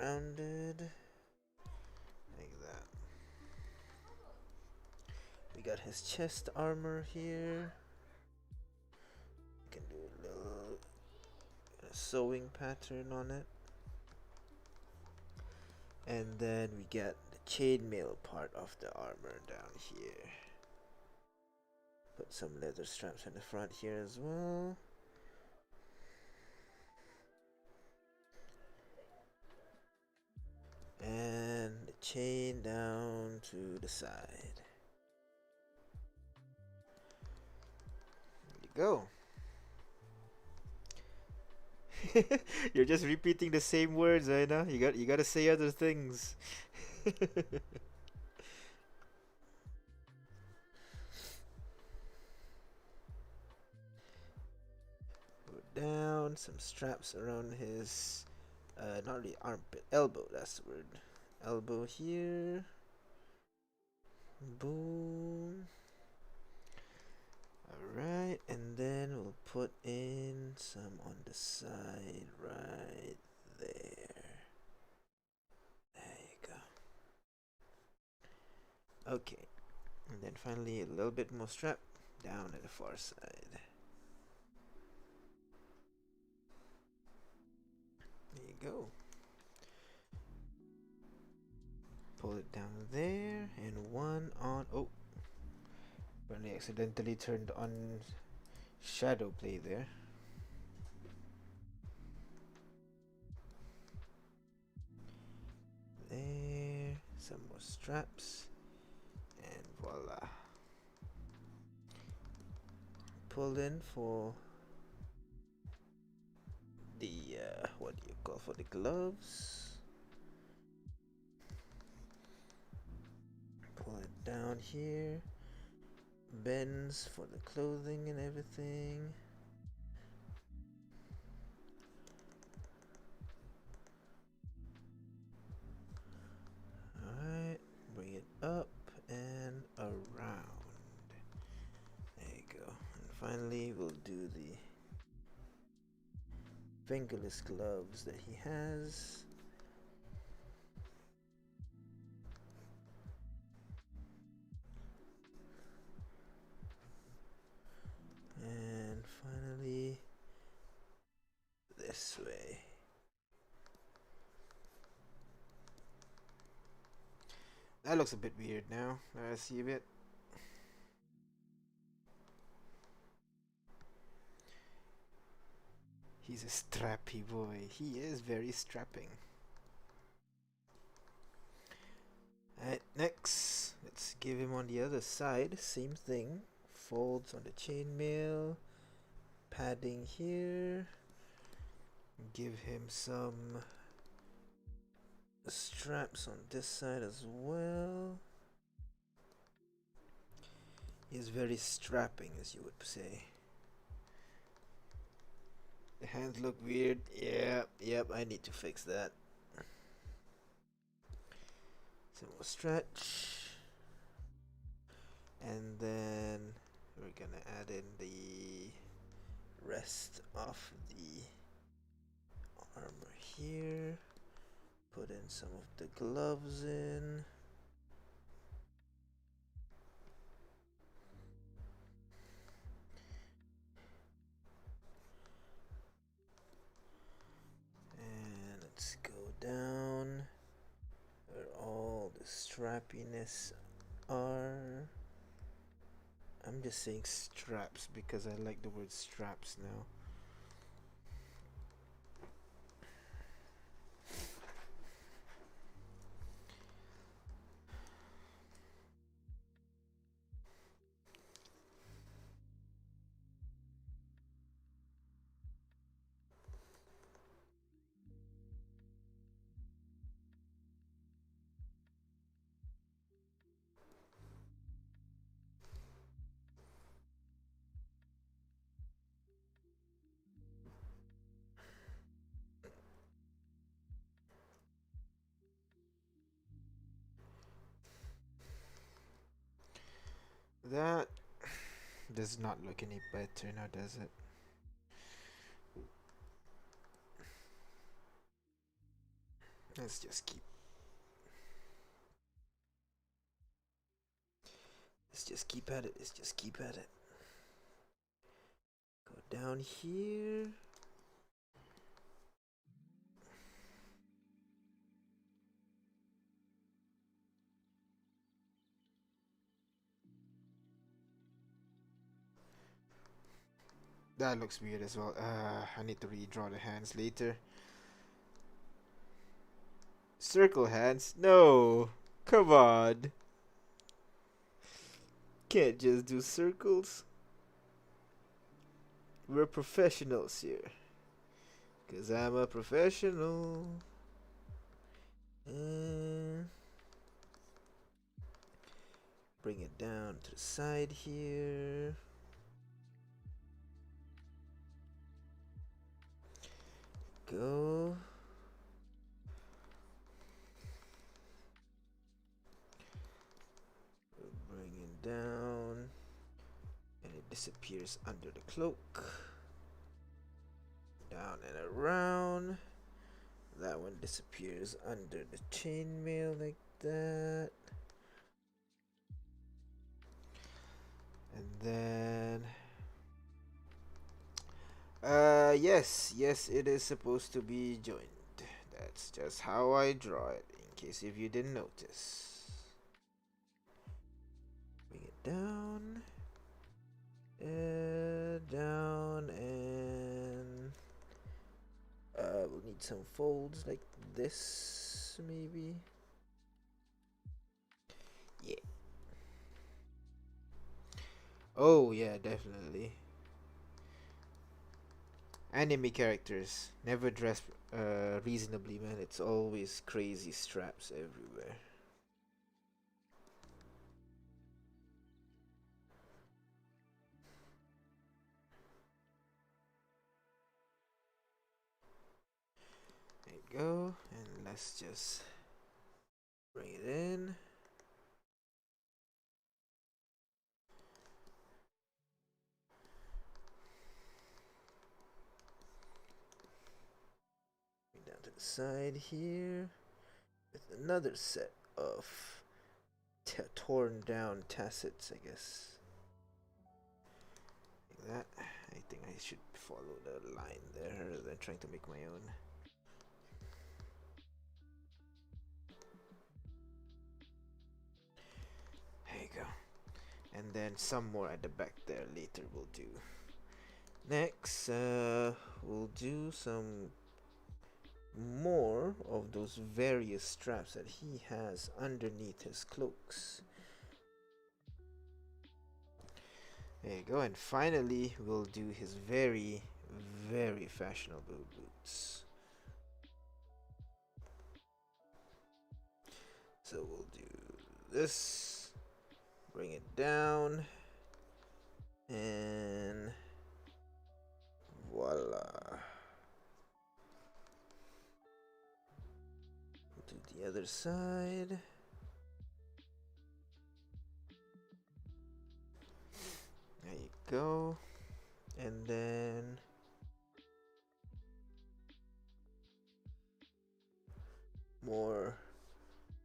Rounded. Like that. We got his chest armor here. You can do a little sewing pattern on it. And then we get the chainmail part of the armor down here. Put some leather straps in the front here as well. And the chain down to the side. There you go. You're just repeating the same words, Aina. You gotta say other things. Go down, some straps around his not really armpit, elbow, that's the word. Elbow here. Boom. Alright, and then we'll put in some on the side right there. There you go. Okay, and then finally a little bit more strap down at the far side. There you go. Pull it down there, and one on. Oh, apparently accidentally turned on shadow play there. There, some more straps, and voila. Pull in for the what do you call, for the gloves. Pull it down here. Bends for the clothing and everything. Alright, bring it up and around. There you go. And finally, we'll do the fingerless gloves that he has. And finally, this way. That looks a bit weird now. I see a bit. He's a strappy boy. He is very strapping. Alright, next, let's give him on the other side. Same thing. Folds on the chainmail. Padding here. Give him some straps on this side as well. He's very strapping, as you would say. The hands look weird. Yep, I need to fix that. Some more stretch. And then we're gonna add in the rest of the armor here. Put in some of the gloves in. And let's go down where all the strappiness are. I'm just saying straps because I like the word straps now. That does not look any better now, does it? Let's just keep. Let's just keep at it. Let's just keep at it. Go down here. That looks weird as well. I need to redraw the hands later. Circle hands? No! Come on! Can't just do circles. We're professionals here. 'Cause I'm a professional. Bring it down to the side here. Go. Bring it down. And it disappears under the cloak. Down and around. That one disappears under the chainmail like that. Yes, it is supposed to be joined. That's just how I draw it, in case if you didn't notice. Bring it down. Down, and we'll need some folds like this, maybe. Yeah. Oh, yeah, definitely. Anime characters never dress reasonably, man. It's always crazy straps everywhere. There you go, and let's just bring it in. Bring down to the side here with another set of torn down tassets, I guess. Like that. I think I should follow the line there rather than trying to make my own. There you go. And then some more at the back there later will do. Next, we'll do some more of those various straps that he has underneath his cloaks. There you go, and finally we'll do his very, very fashionable boots. So we'll do this, bring it down, and voila. We'll do the other side. There you go. And then more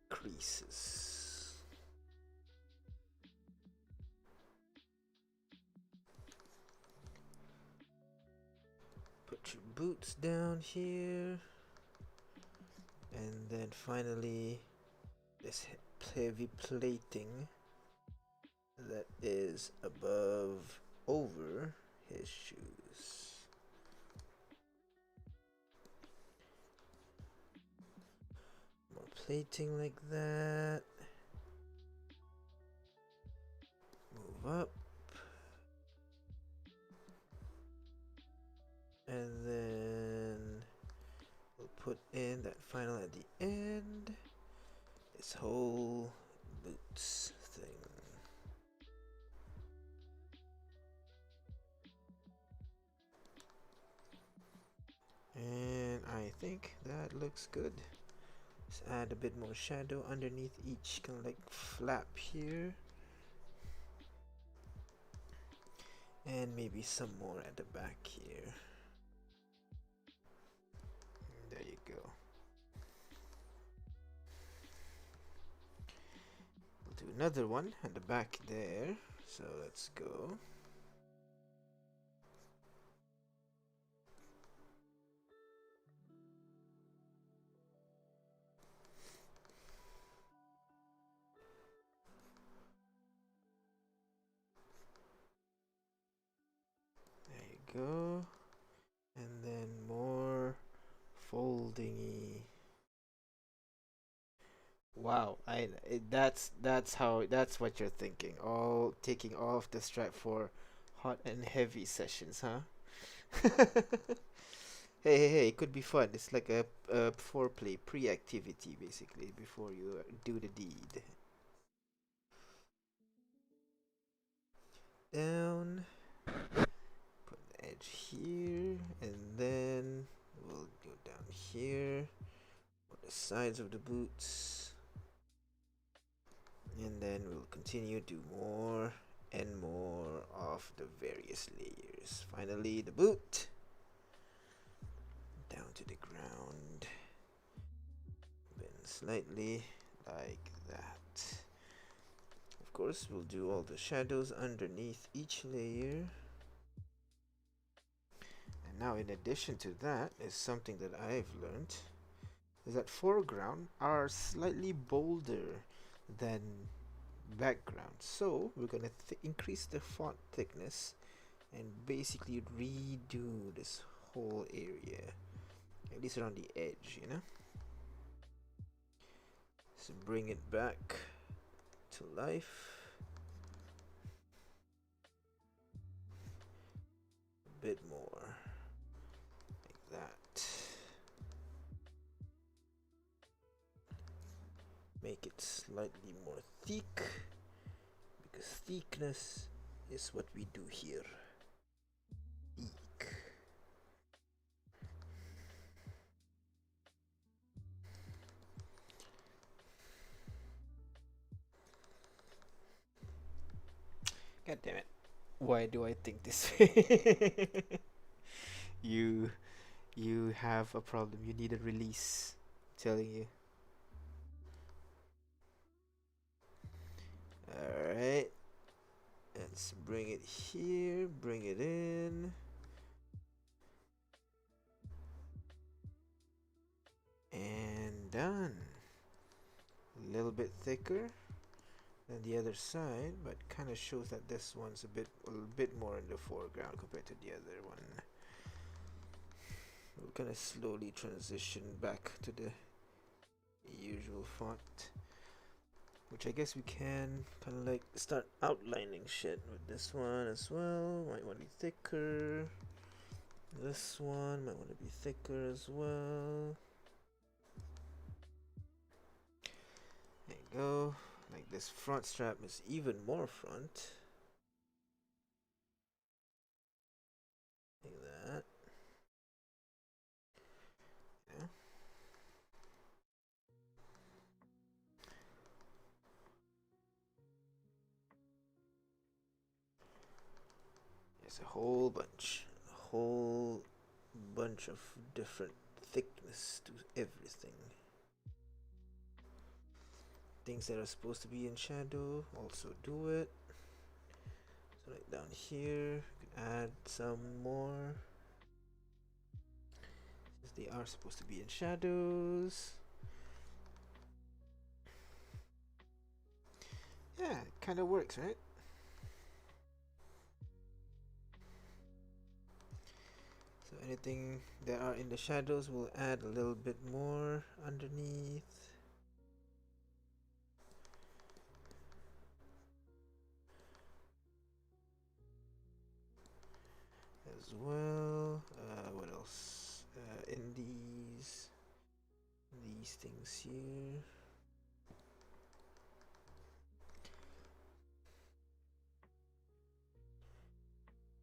creases. Put your boots down here. And then finally this heavy plating that is above over his shoes. More plating like that. Move up. And then we'll put in that final at the end. This whole boots thing. And I think that looks good. Let's add a bit more shadow underneath each kind of like flap here. And maybe some more at the back here. There you go. We'll do another one at the back there. So let's go. Go, and then more foldingy. Wow, that's what you're thinking. All taking off the strap for hot and heavy sessions, huh? Hey, it could be fun. It's like a foreplay, pre-activity, basically, before you do the deed. Down. Edge here, and then we'll go down here on the sides of the boots, and then we'll continue to more and more of the various layers. Finally, the boot down to the ground, bend slightly like that. Of course, we'll do all the shadows underneath each layer. Now, in addition to that, is something that I've learned is that foreground are slightly bolder than background. So we're gonna increase the font thickness and basically redo this whole area, at least around the edge, you know. So bring it back to life. A bit more like that. Make it slightly more thick, because thickness is what we do here. Thick. God damn it. Why do I think this way? you you have a problem. You need a release. I'm telling you. Alright. Let's bring it here, bring it in. And done. A little bit thicker than the other side, but kind of shows that this one's a bit more in the foreground compared to the other one. We're gonna slowly transition back to the usual font, which I guess we can kind of like start outlining shit with this one as well. Might want to be thicker. This one might want to be thicker as well. There you go. Like this front strap is even more front. Like that. Yeah. There's a whole bunch of different thickness to everything. Things that are supposed to be in shadow also do it. So like down here, you can add some more, since they are supposed to be in shadows. Yeah, it kind of works, right? So anything that are in the shadows will add a little bit more underneath. As well. What else? In these things here.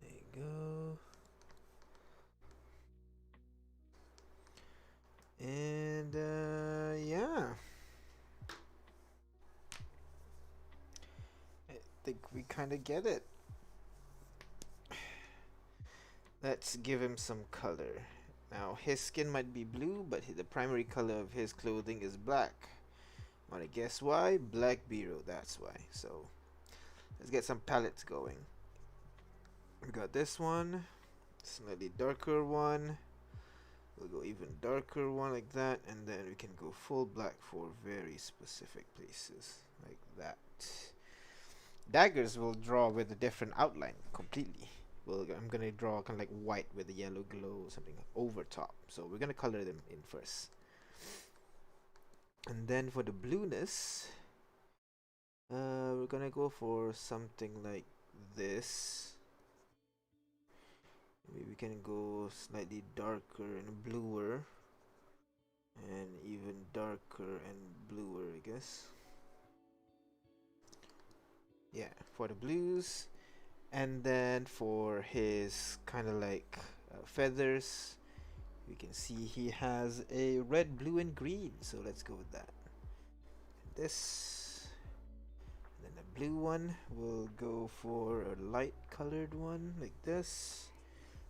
There you go. And yeah, I think we kind of get it. Let's give him some color. Now his skin might be blue, but the primary color of his clothing is black. Wanna guess why? Black Beetle, that's why. So let's get some palettes going. We got this one, slightly darker one. We'll go even darker one like that, and then we can go full black for very specific places like that. Daggers will draw with a different outline completely. Well, I'm gonna draw kind of like white with a yellow glow, something over top. So we're gonna color them in first, and then for the blueness, we're gonna go for something like this. Maybe we can go slightly darker and bluer, and even darker and bluer, I guess. Yeah, for the blues. And then for his kind of like feathers, we can see he has a red, blue, and green. So let's go with that. This, and then the blue one, we'll go for a light colored one like this.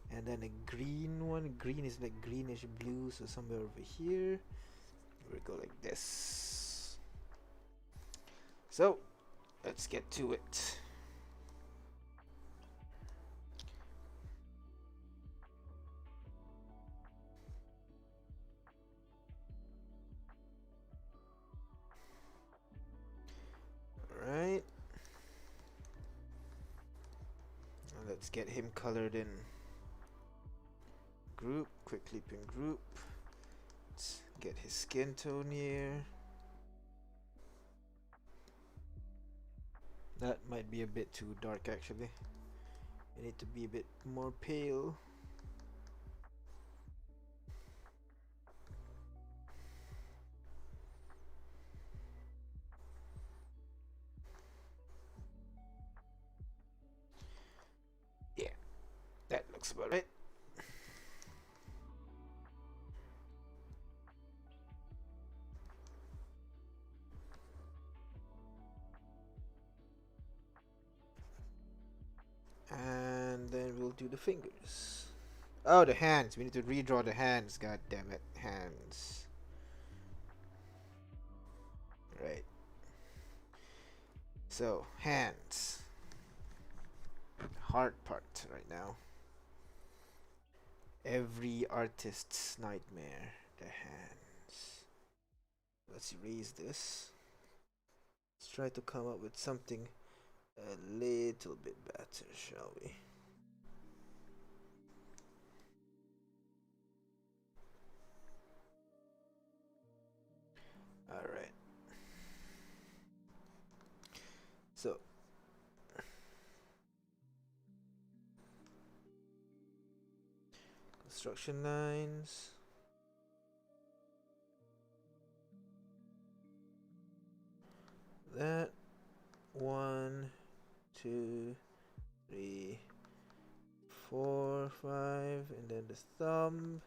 And then a green one. Green is like greenish blue, so somewhere over here. We'll go like this. So let's get to it. let's get him colored in. Group, quick leap in group. Let's get his skin tone here. That might be a bit too dark actually. I need to be a bit more pale. Yeah, that looks about right. And then we'll do the fingers. Oh, the hands. We need to redraw the hands. God damn it. Hands. Right. So, hands. Hard part right now. Every artist's nightmare. The hands. Let's erase this. Let's try to come up with something a little bit better, shall we? Alright. So, construction lines. That. 1, 2, 3, 4, 5, and then the thumb,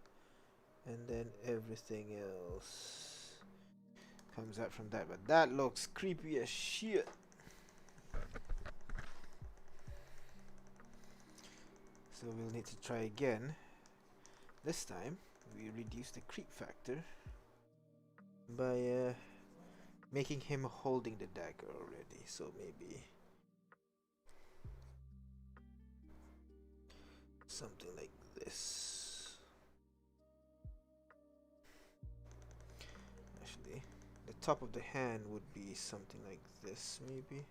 and then everything else comes out from that. But that looks creepy as shit. So we'll need to try again. This time we reduce the creep factor by making him holding the dagger already. So maybe something like this. Actually, the top of the hand would be something like this, maybe.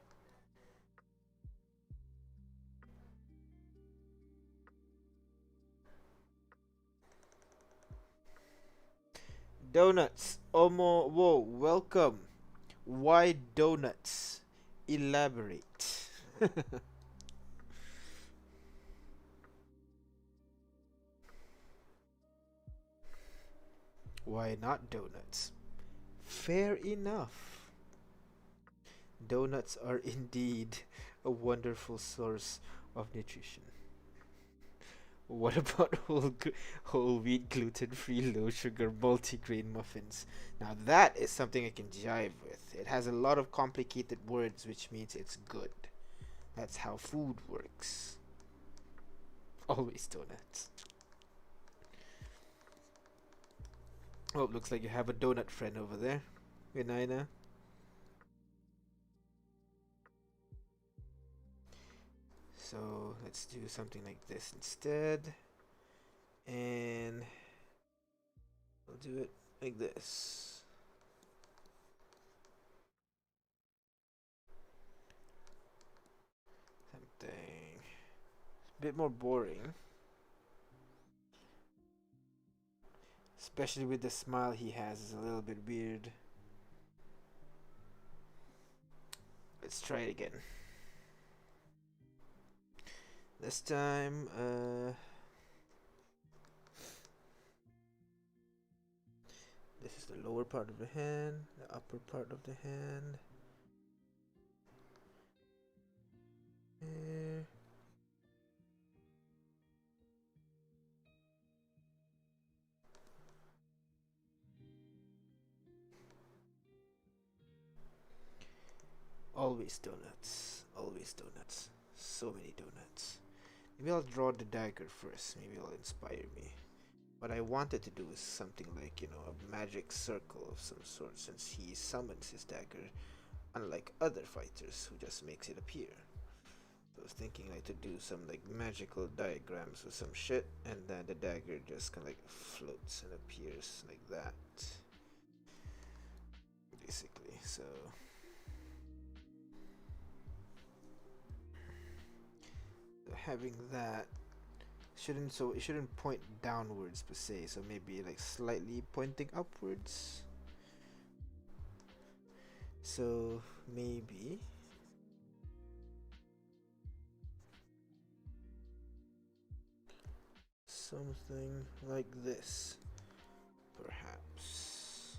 Donuts. Omo, whoa, welcome. Why donuts? Elaborate. Why not donuts? Fair enough. Donuts are indeed a wonderful source of nutrition. What about whole wheat, gluten-free, low-sugar, multi-grain muffins? Now that is something I can jive with. It has a lot of complicated words, which means it's good. That's how food works. Always donuts. Oh, looks like you have a donut friend over there. Vinayana. So let's do something like this instead. And we'll do it like this. Something a bit more boring. Especially with the smile he has, is a little bit weird. Let's try it again. This time, this is the lower part of the hand, the upper part of the hand. Here. Always donuts. Always donuts. So many donuts. Maybe I'll draw the dagger first. Maybe it'll inspire me. What I wanted to do is something like, you know, a magic circle of some sort, since he summons his dagger, unlike other fighters who just makes it appear. So I was thinking like to do some like magical diagrams or some shit, and then the dagger just kind of like floats and appears like that. Basically, so the having that shouldn't, so it shouldn't point downwards per se, so maybe like slightly pointing upwards. So maybe something like this, perhaps.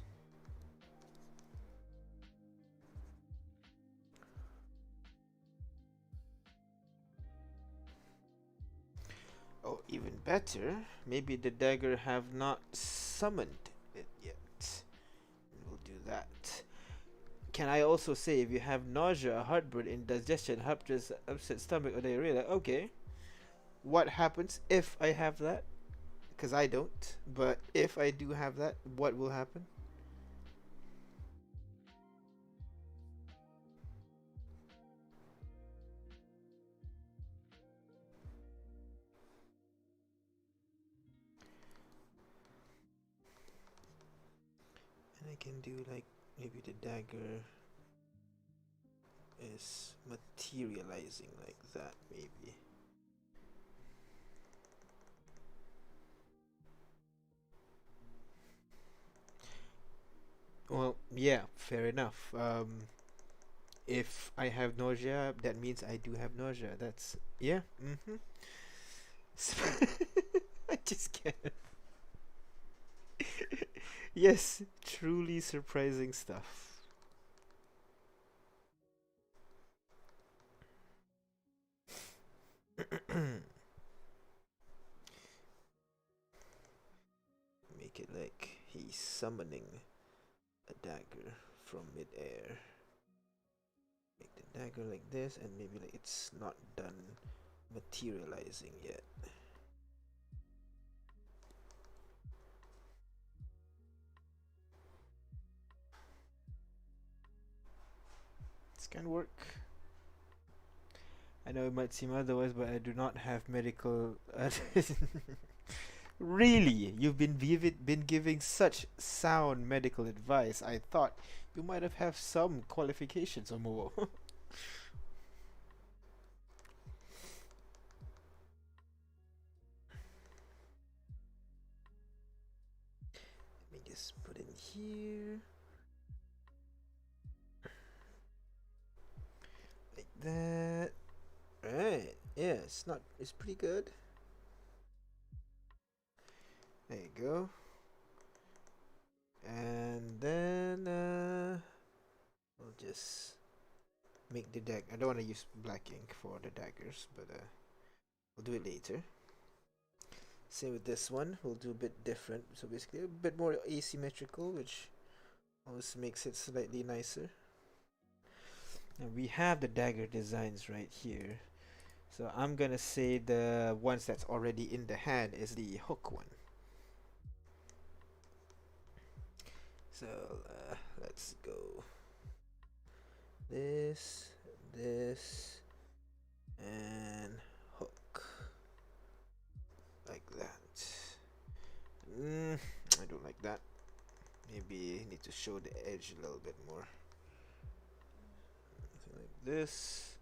Oh, even better, maybe the dagger have not summoned it yet. We'll do that. Can I also say if you have nausea, heartburn, indigestion, upset stomach, or diarrhea? Okay, what happens if I have that? Because I don't. But if I do have that, what will happen? And I can do like maybe the dagger is materializing like that, maybe. Well, yeah, fair enough. If I have nausea, that means I do have nausea. That's, yeah. Mm-hmm. I just can't. Yes, truly surprising stuff. Make it like he's summoning a dagger from midair. Make the dagger like this, and maybe like it's not done materializing yet. This can work. I know it might seem otherwise, but I do not have medical. Really, you've been giving such sound medical advice. I thought you might have some qualifications or more. Let me just put in here. Like that. Right. Yeah, it's pretty good. There you go. And then we'll just make the deck. I don't want to use black ink for the daggers, but we'll do it later. Same with this one. We'll do a bit different. So basically a bit more asymmetrical, which always makes it slightly nicer. And we have the dagger designs right here. So I'm gonna say the ones that's already in the hand is the hook one. So let's go. This, and hook. Like that. I don't like that. Maybe need to show the edge a little bit more. Something like this.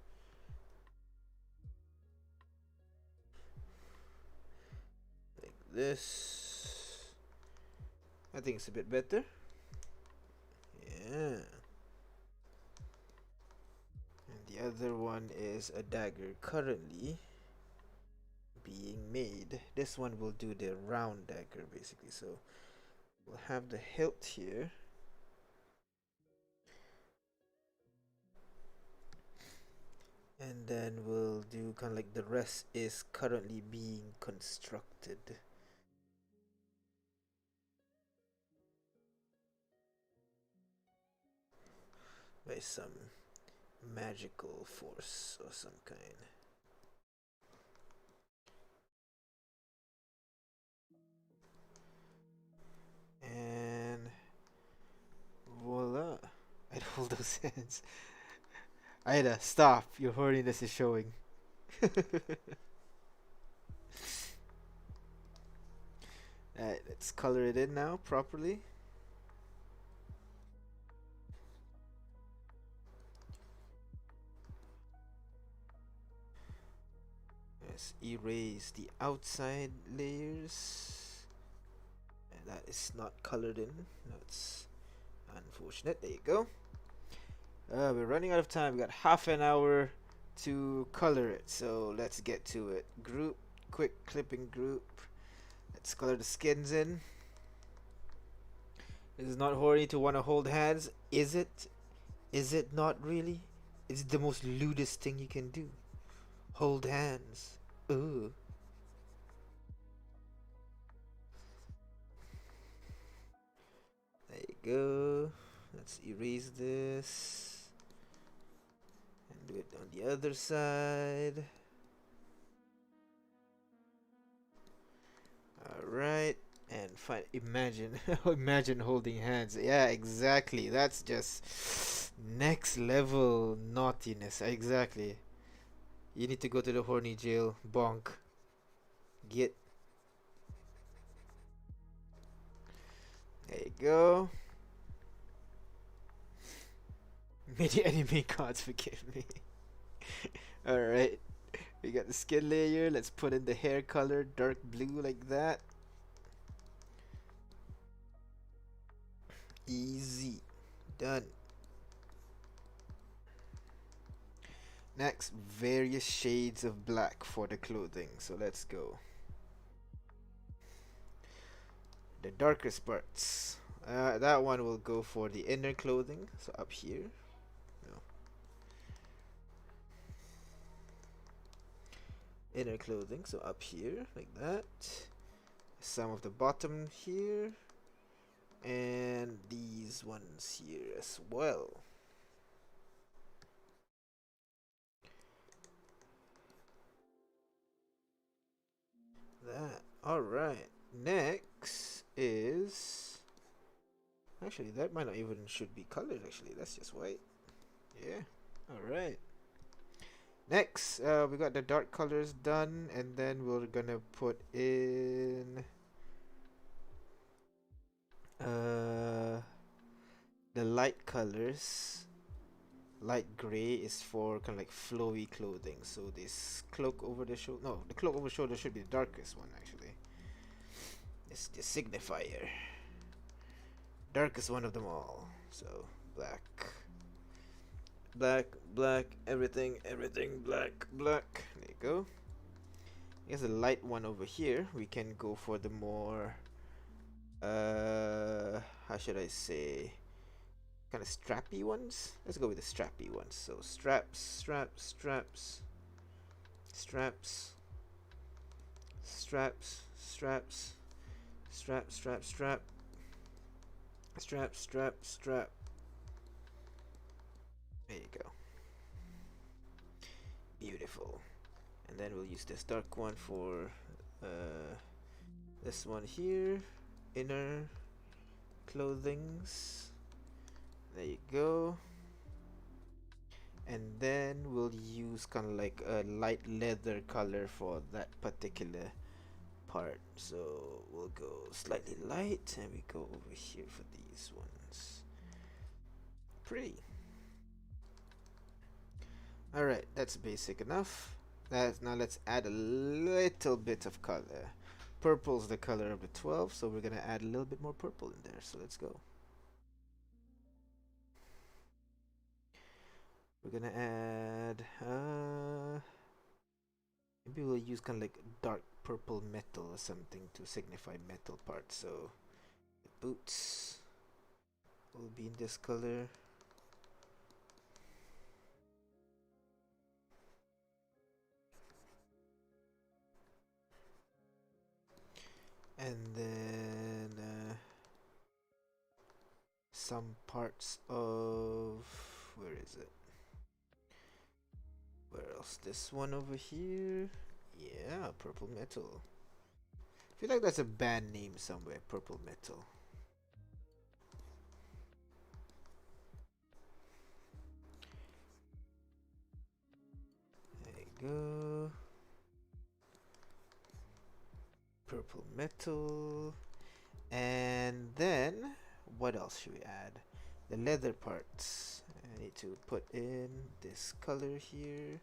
Like this. I think it's a bit better. Yeah. And the other one is a dagger currently being made. This one will do the round dagger basically. So we'll have the hilt here. And then we'll do kind of like the rest is currently being constructed. By some magical force or some kind. And voila. I'd hold those hands. Ida, stop. Your horniness is showing. Alright, let's color it in now properly. Let's erase the outside layers. And that is not colored in. That's unfortunate. There you go. We're running out of time. We got half an hour to color it, so let's get to it. Group, quick clipping group. Let's color the skins in. It is not horny to want to hold hands. Is it? Is it not really? It's the most lewdest thing you can do. Hold hands. Ooh. There you go. Let's erase this. And do it on the other side. Alright. And imagine imagine holding hands. Yeah, exactly. That's just next level naughtiness. Exactly. You need to go to the horny jail. Bonk. Get. There you go. May the enemy gods forgive me. Alright. We got the skin layer. Let's put in the hair color. Dark blue like that. Easy. Done. Next, various shades of black for the clothing. So let's go. The darkest parts. That one will go for the inner clothing. So up here. No. Inner clothing. So up here, like that. Some of the bottom here. And these ones here as well. That. Alright. Next is... Actually, that might not even should be colored, actually. That's just white. Yeah. Alright. Next, we got the dark colors done. And then we're gonna put in... the light colors. Light gray is for kind of like flowy clothing. So this cloak over the shoulder, no, the cloak over the shoulder should be the darkest one actually. It's the signifier, darkest one of them all. So black, black, black, everything, everything, black, black. There you go. Here's the light one over here. We can go for the more how should I say, kind of strappy ones. Let's go with the strappy ones. So straps, straps, straps, straps, straps, straps, strap, strap, strap, strap, strap, strap. There you go. Beautiful. And then we'll use this dark one for this one here. Inner clothings. There you go. And then we'll use kind of like a light leather color for that particular part. So we'll go slightly light and we go over here for these ones. Pretty. Alright, that's basic enough. Now let's add a little bit of color. Purple's the color of the 12, so we're gonna add a little bit more purple in there. So let's go. We're gonna add maybe we'll use kind of like dark purple metal or something to signify metal parts. So the boots will be in this color. And then some parts of, where is it? Where else? This one over here. Yeah, purple metal. I feel like that's a band name somewhere. Purple metal. There you go. Purple metal. And then what else should we add? The leather parts. I need to put in this color here.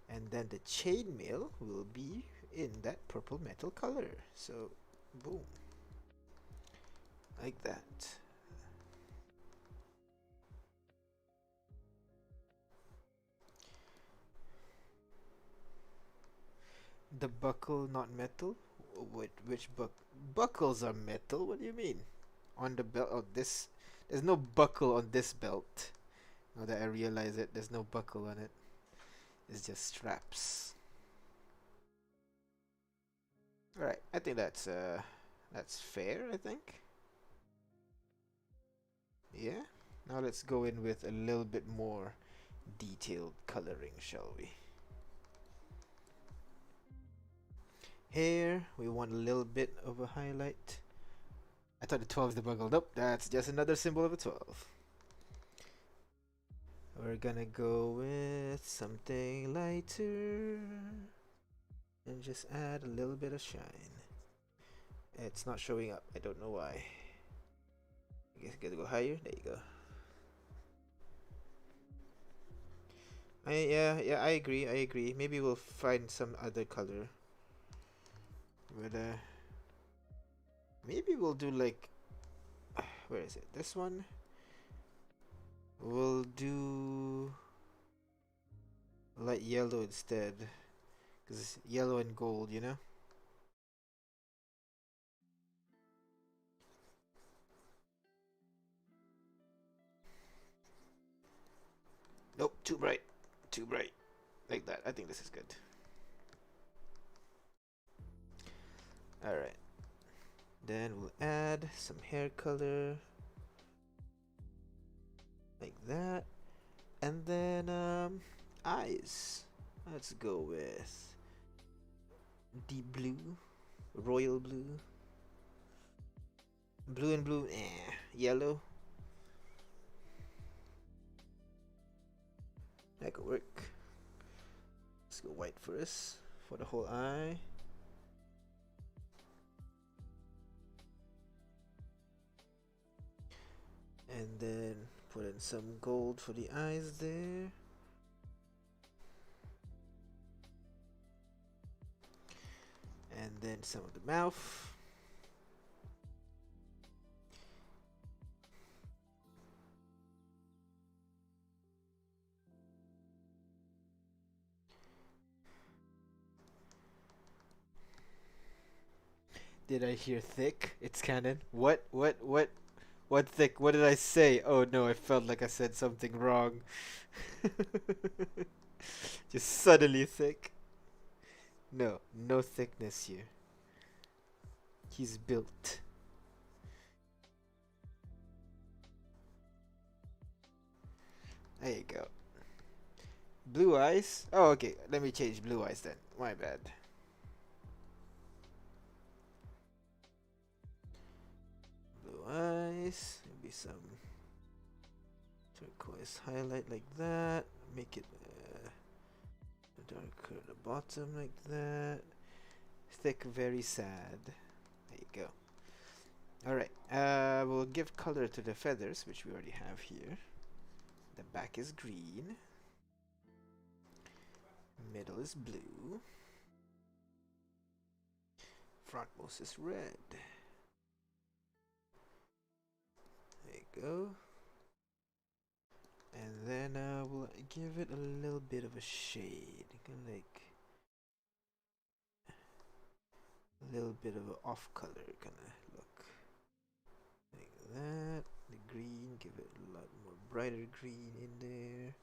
and then the chainmail will be in that purple metal color. So boom, like that. The buckle not metal? Which buckles are metal? What do you mean? On the belt? Oh, this. There's no buckle on this belt. Now that I realize it, there's no buckle on it. It's just straps. Alright, I think that's fair, I think. Yeah. Now let's go in with a little bit more detailed coloring, shall we? Here, we want a little bit of a highlight. I thought the 12 is the buckle. Nope, that's just another symbol of a 12. We're gonna go with something lighter and just add a little bit of shine. It's not showing up. I don't know why. I guess I gotta go higher. There you go. Yeah, I agree. Maybe we'll find some other color. But maybe we'll do like, where is it? This one. We'll do light yellow instead, because yellow and gold, you know. Nope, too bright, like that. I think this is good. All right. Then we'll add some hair color like that. And then eyes. Let's go with deep blue, royal blue, blue and blue, yellow. That could work. Let's go white first for the whole eye. And then put in some gold for the eyes there. And then some of the mouth. Did I hear thick? It's canon. What thick? What did I say? Oh no, I felt like I said something wrong. Just suddenly thick. No, no thickness here. He's built. There you go. Blue eyes? Oh, okay. Let me change blue eyes then. My bad. Blue eyes. Maybe some turquoise highlight like that. Make it darker at the bottom like that. Thick, very sad. There you go. Alright, we'll give color to the feathers, which we already have here. The back is green. Middle is blue. Frontmost is red. There you go. And then we'll give it a little bit of a shade. Like a little bit of an off color kind of look. Like that. The green, give it a lot more brighter green in there.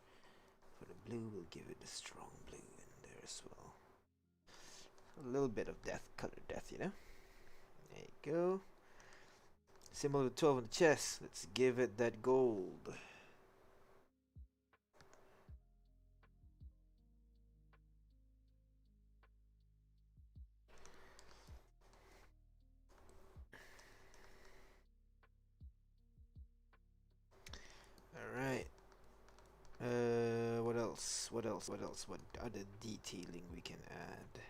For the blue, we'll give it a strong blue in there as well. A little bit of death, color death, you know? There you go. Symbol of the 12 on the chest. Let's give it that gold. Alright. What else? What other detailing we can add?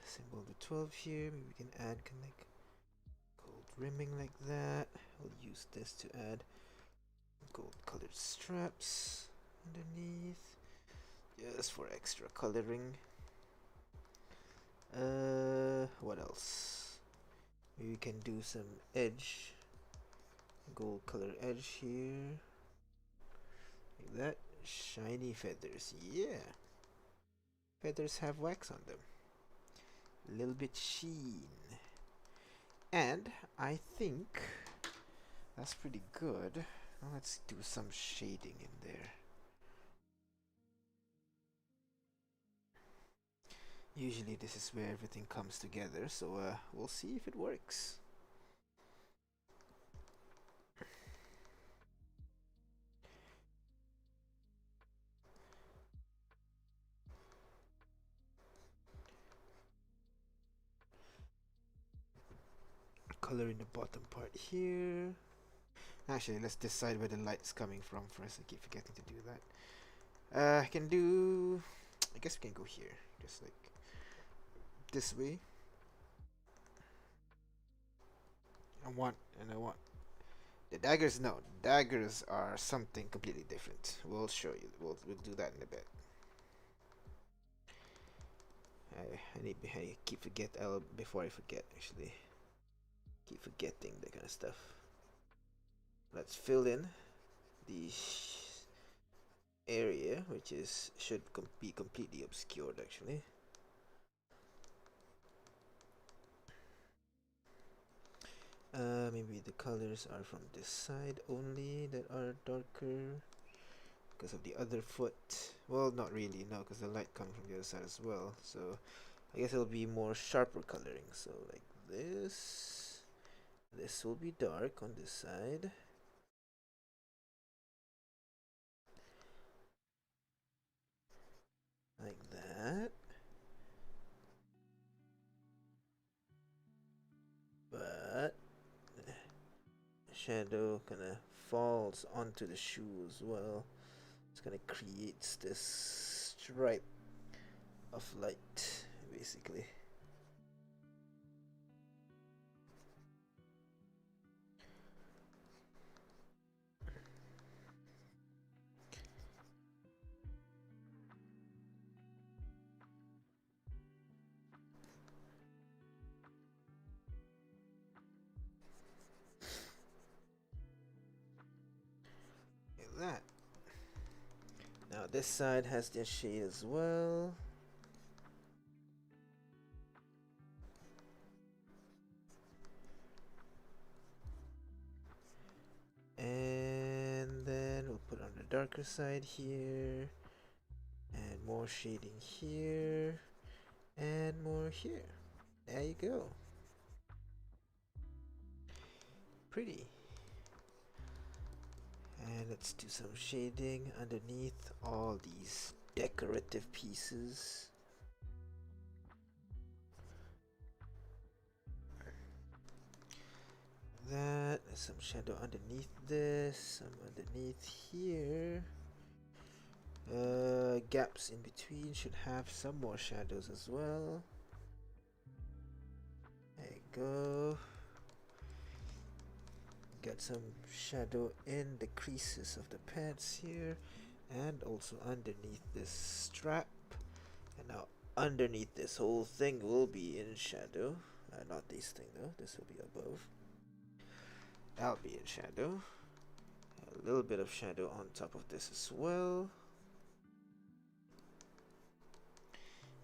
Symbol of the 12 here. Maybe we can add like gold rimming like that. We'll use this to add gold colored straps underneath. just for extra coloring. What else? We can do some edge, gold color edge here, like that. Shiny feathers, yeah. Feathers have wax on them. A little bit sheen. And I think that's pretty good. Now let's do some shading in there. Usually this is where everything comes together, so we'll see if it works. Color in the bottom part here. Actually, let's decide where the light's coming from first. I keep forgetting to do that. I can do... I guess we can go here. Just like this way. I want the daggers. No, daggers are something completely different. We'll show you. We'll do that in a bit. I keep forget. Before I forget, actually, keep forgetting that kind of stuff. Let's fill in the area, which should be completely obscured, actually. Maybe the colors are from this side only that are darker because of the other foot. Well, not really, no, because the light comes from the other side as well. So I guess it'll be more sharper coloring. So like this. This will be dark on this side. Like that. But shadow kind of falls onto the shoe as well. It's kind of creates this stripe of light, basically. Like that. Now this side has their shade as well. And then we'll put on the darker side here. And more shading here. And more here. There you go. Pretty. And let's do some shading underneath all these decorative pieces. That, there's some shadow underneath this, some underneath here. Gaps in between should have some more shadows as well. There you go. Get some shadow in the creases of the pants here, and also underneath this strap. And now underneath this whole thing will be in shadow. Not this thing though, this will be above. That'll be in shadow. A little bit of shadow on top of this as well.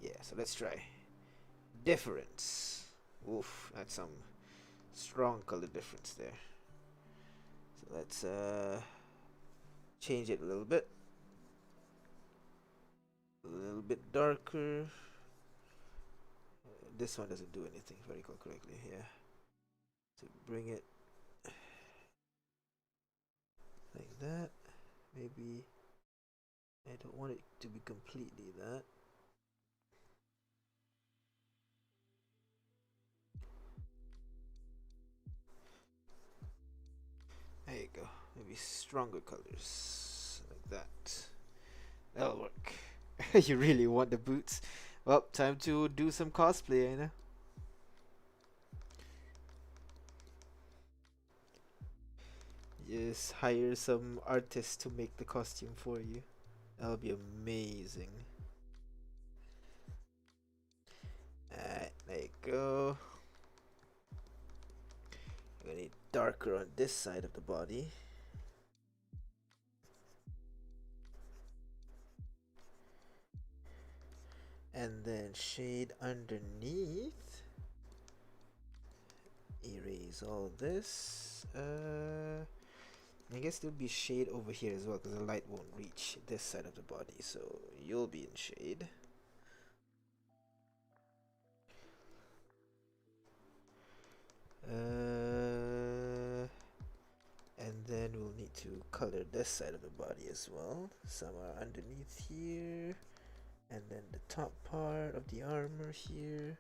Yeah, so let's try. Difference. Oof, that's some strong color difference there. So let's change it a little bit. A little bit darker. This one doesn't do anything, if I recall correctly. Yeah. To bring it like that. Maybe I don't want it to be completely that. There you go. Maybe stronger colors like that. That'll work. You really want the boots? Well, time to do some cosplay, you know. Just hire some artists to make the costume for you. That'll be amazing. Alright, there you go. I'm gonna need darker on this side of the body. And then shade underneath. Erase all this. I guess there'll be shade over here as well because the light won't reach this side of the body, so you'll be in shade. And then we'll need to color this side of the body as well. Some are underneath here, and then the top part of the armor here,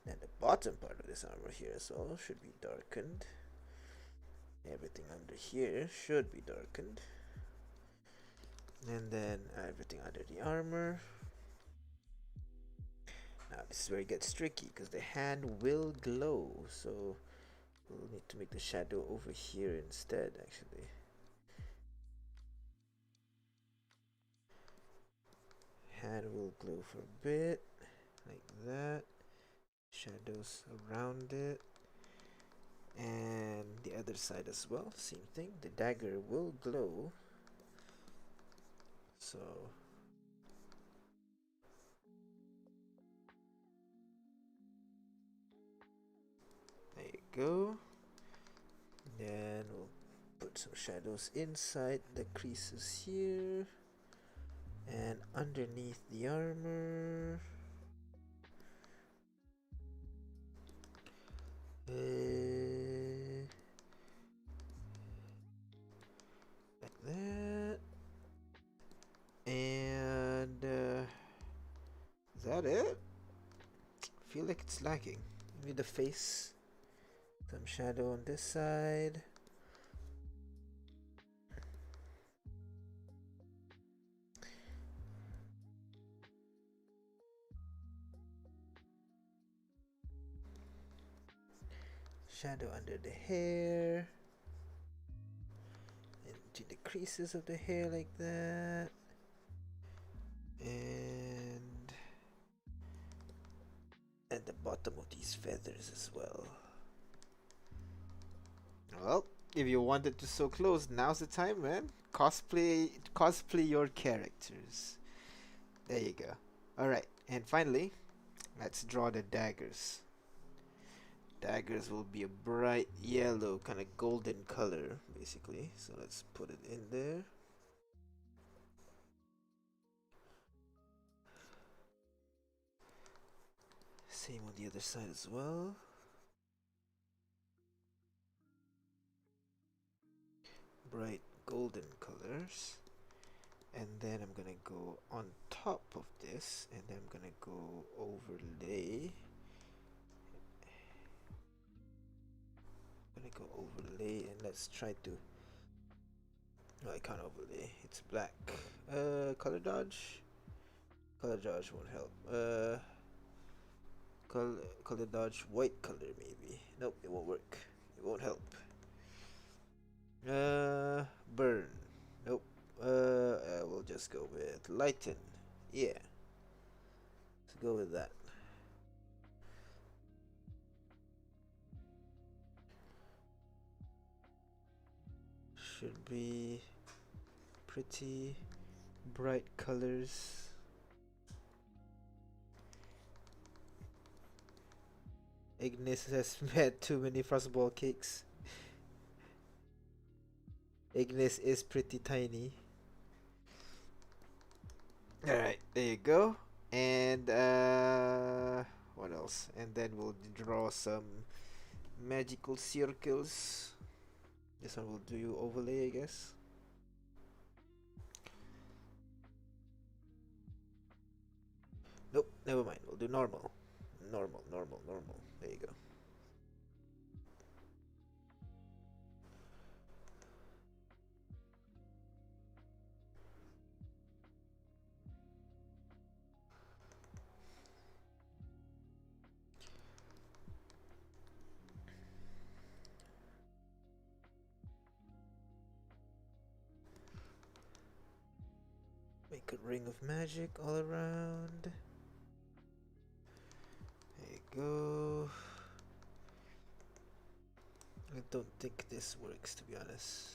and the bottom part of this armor here as well should be darkened. Everything under here should be darkened, and then everything under the armor. Now this is where it gets tricky because the hand will glow, so we'll need to make the shadow over here instead, actually. Hand will glow for a bit, like that. Shadows around it. And the other side as well, same thing. The dagger will glow. So there you go. Then we'll put some shadows inside the creases here and underneath the armor. Like that. And is that it? I feel like it's lacking. Maybe the face. Some shadow on this side. Shadow under the hair. Into the creases of the hair like that. And at the bottom of these feathers as well. Well, if you wanted to so close, now's the time, man. Cosplay your characters. There you go. Alright, and finally, let's draw the daggers. Daggers will be a bright yellow, kind of golden color, basically. So let's put it in there. Same on the other side as well. Bright golden colors. And then I'm gonna go on top of this, and then I'm gonna go overlay. I'm gonna go overlay, and let's try to. No, I can't overlay. It's black. Color dodge. Color dodge won't help. Color dodge white color maybe. Nope, it won't work. It won't help. Burn. Nope. We'll just go with lighten. Yeah. Let's go with that. Should be pretty bright colors. Ignis has had too many frostball cakes. Ignis is pretty tiny. Alright, there you go. And what else? And then we'll draw some magical circles. This one will do overlay, I guess. Nope, never mind. We'll do normal. Normal. There you go. Make a ring of magic all around. There you go. I don't think this works, to be honest.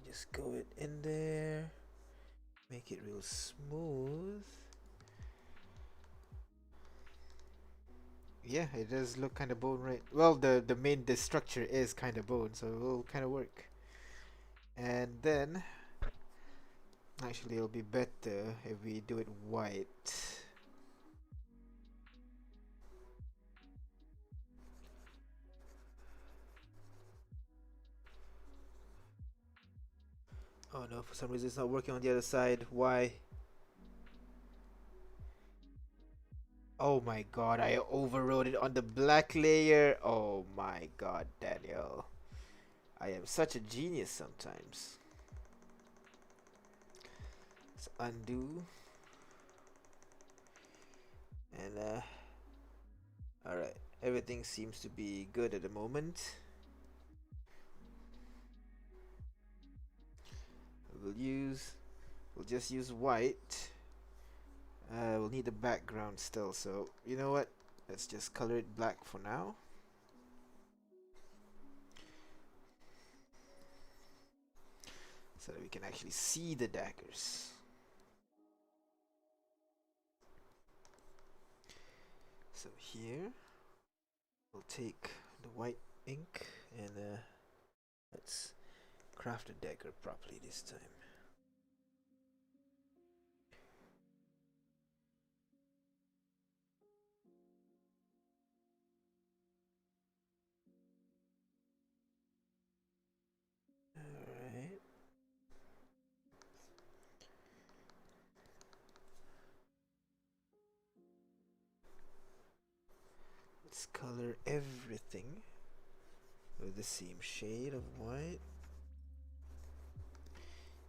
Just go it in there, make it real smooth. Yeah, it does look kind of bone, right? Well, the structure is kind of bone, so it will kind of work. And then, actually, it'll be better if we do it white. Oh no, for some reason it's not working on the other side. Why? Oh my god, I overrode it on the black layer. Oh my god, Daniel. I am such a genius sometimes. Let's undo. And alright. Everything seems to be good at the moment. We'll just use white. We'll need the background still, so you know what? Let's just color it black for now. So that we can actually see the daggers. So here, we'll take the white ink and let's craft a dagger properly this time. Alright. Let's color everything with the same shade of white.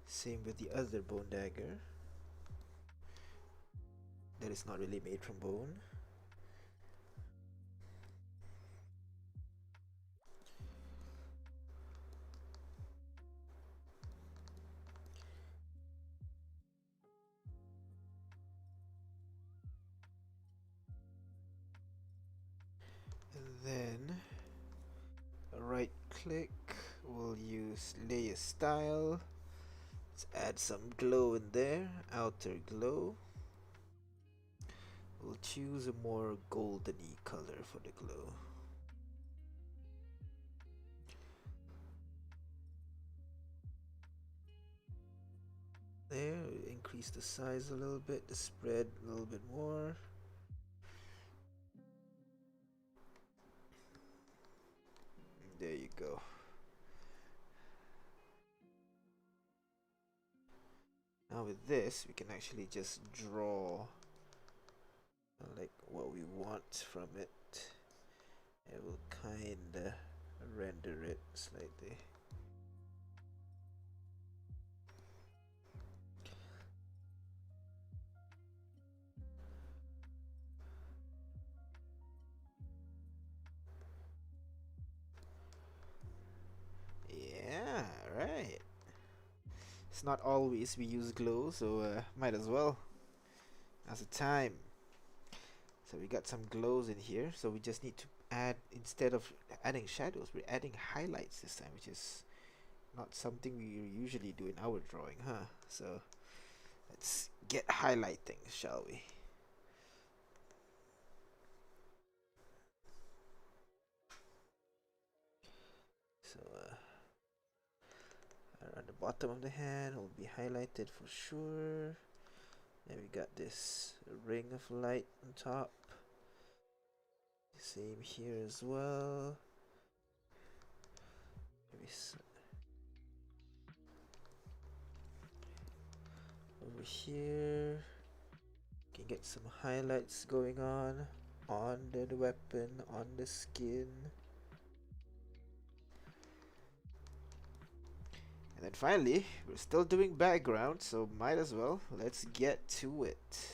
Same with the other bone dagger. That is not really made from bone. And then right click, we'll use layer style. Let's add some glow in there, outer glow. We'll choose a more goldeny color for the glow. There, increase the size a little bit, the spread a little bit more. There you go. Now with this, we can actually just draw like what we want from it. It will kinda render it slightly. Yeah, right. It's not always we use glow, so might as well. Now's the time. So we got some glows in here, so we just need to add, instead of adding shadows, we're adding highlights this time, which is not something we usually do in our drawing, huh? So let's get highlighting, shall we? So around the bottom of the hand will be highlighted for sure. Then we got this ring of light on top. Same here as well. Maybe over here, can get some highlights going on the weapon, on the skin. And then finally, we're still doing background, so might as well, let's get to it.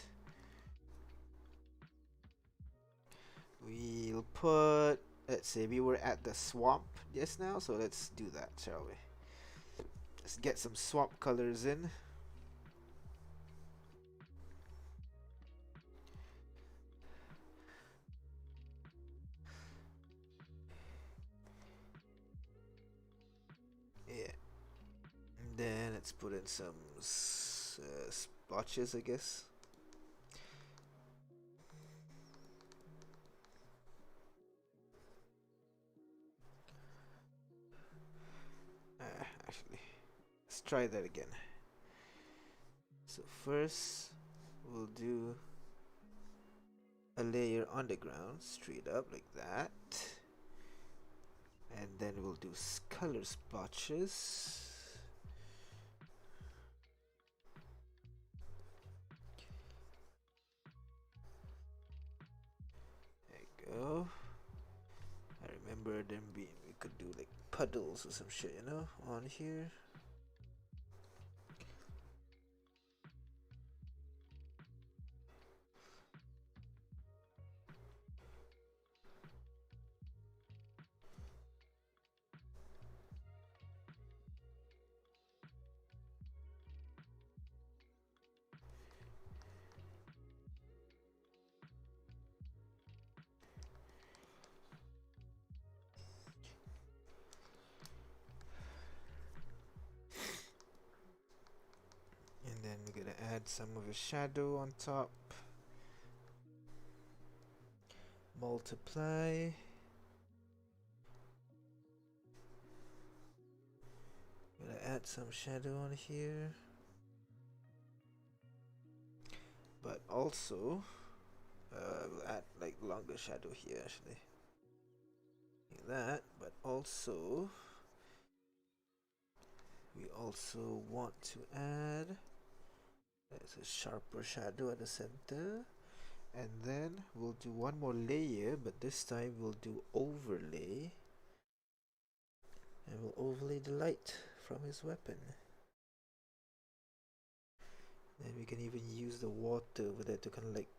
We'll put, let's say we were at the swamp just now, so let's do that, shall we? Let's get some swamp colors in. Yeah. And then let's put in some splotches, I guess. Actually, let's try that again. So first, we'll do a layer on the ground, straight up like that. And then we'll do color splotches. There you go. I remember them being, we could do like puddles or some shit, you know, on here. And then we're gonna add some of a shadow on top. Multiply. Gonna add some shadow on here. But also, we'll add like longer shadow here actually. Like that, but also, we also want to add, there's a sharper shadow at the center. And then we'll do one more layer, but this time we'll do overlay. And we'll overlay the light from his weapon. And we can even use the water over there to kind of like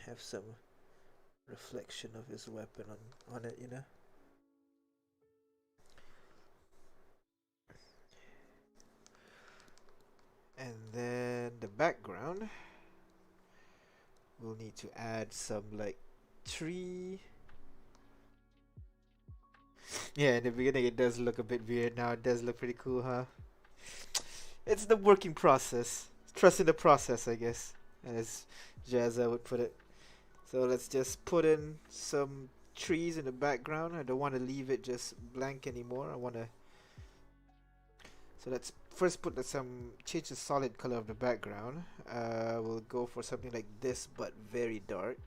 have some reflection of his weapon on it, you know. And then the background, we'll need to add some like tree. Yeah, in the beginning it does look a bit weird. Now it does look pretty cool, huh? It's the working process. Trust in the process, I guess, as Jazza would put it. So let's just put in some trees in the background. I don't want to leave it just blank anymore. I want to. So let's first put some, change the solid color of the background. We'll go for something like this, but very dark.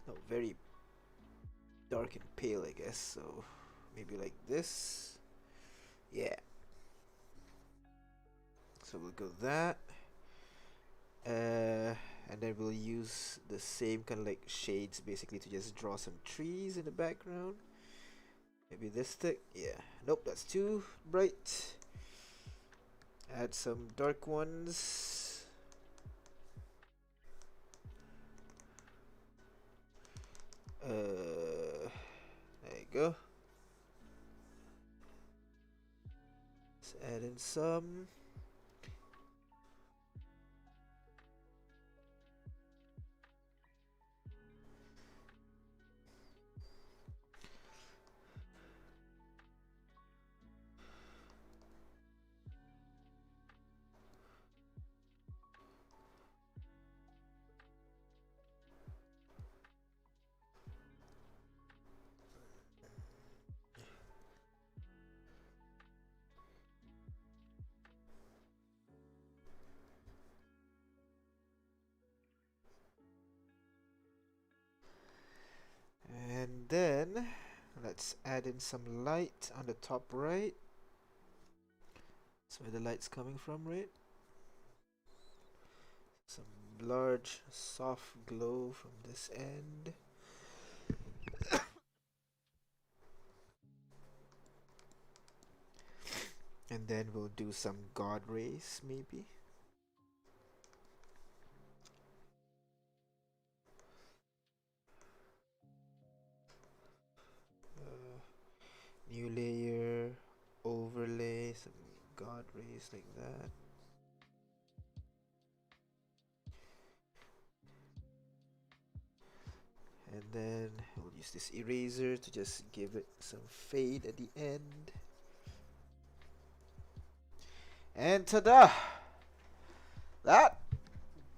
No, very dark and pale, I guess. So maybe like this. Yeah. So we'll go that. And then we'll use the same kind of like shades basically to just draw some trees in the background. Maybe this thick. Yeah. Nope, that's too bright. Add some dark ones. There you go. Let's add in some. And then let's add in some light on the top right. That's where the light's coming from, right? Some large soft glow from this end. And then we'll do some god rays, maybe. New layer, overlay, some god rays like that. And then we'll use this eraser to just give it some fade at the end. And ta-da! That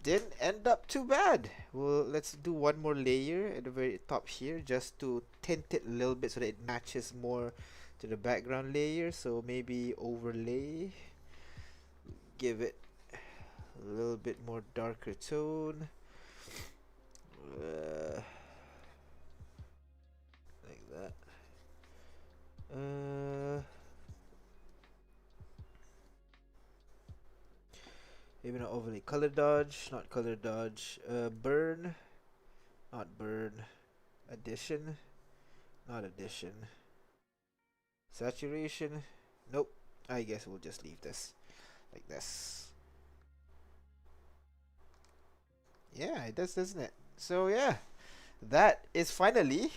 didn't end up too bad. Well, let's do one more layer at the very top here just to tint it a little bit so that it matches more to the background layer. So maybe overlay, give it a little bit more darker tone. Like that. Maybe not overlay, color dodge, not color dodge. Burn, not burn. Addition, not addition. Saturation, nope. I guess we'll just leave this like this. Yeah, it does, doesn't it? So yeah, that is finally,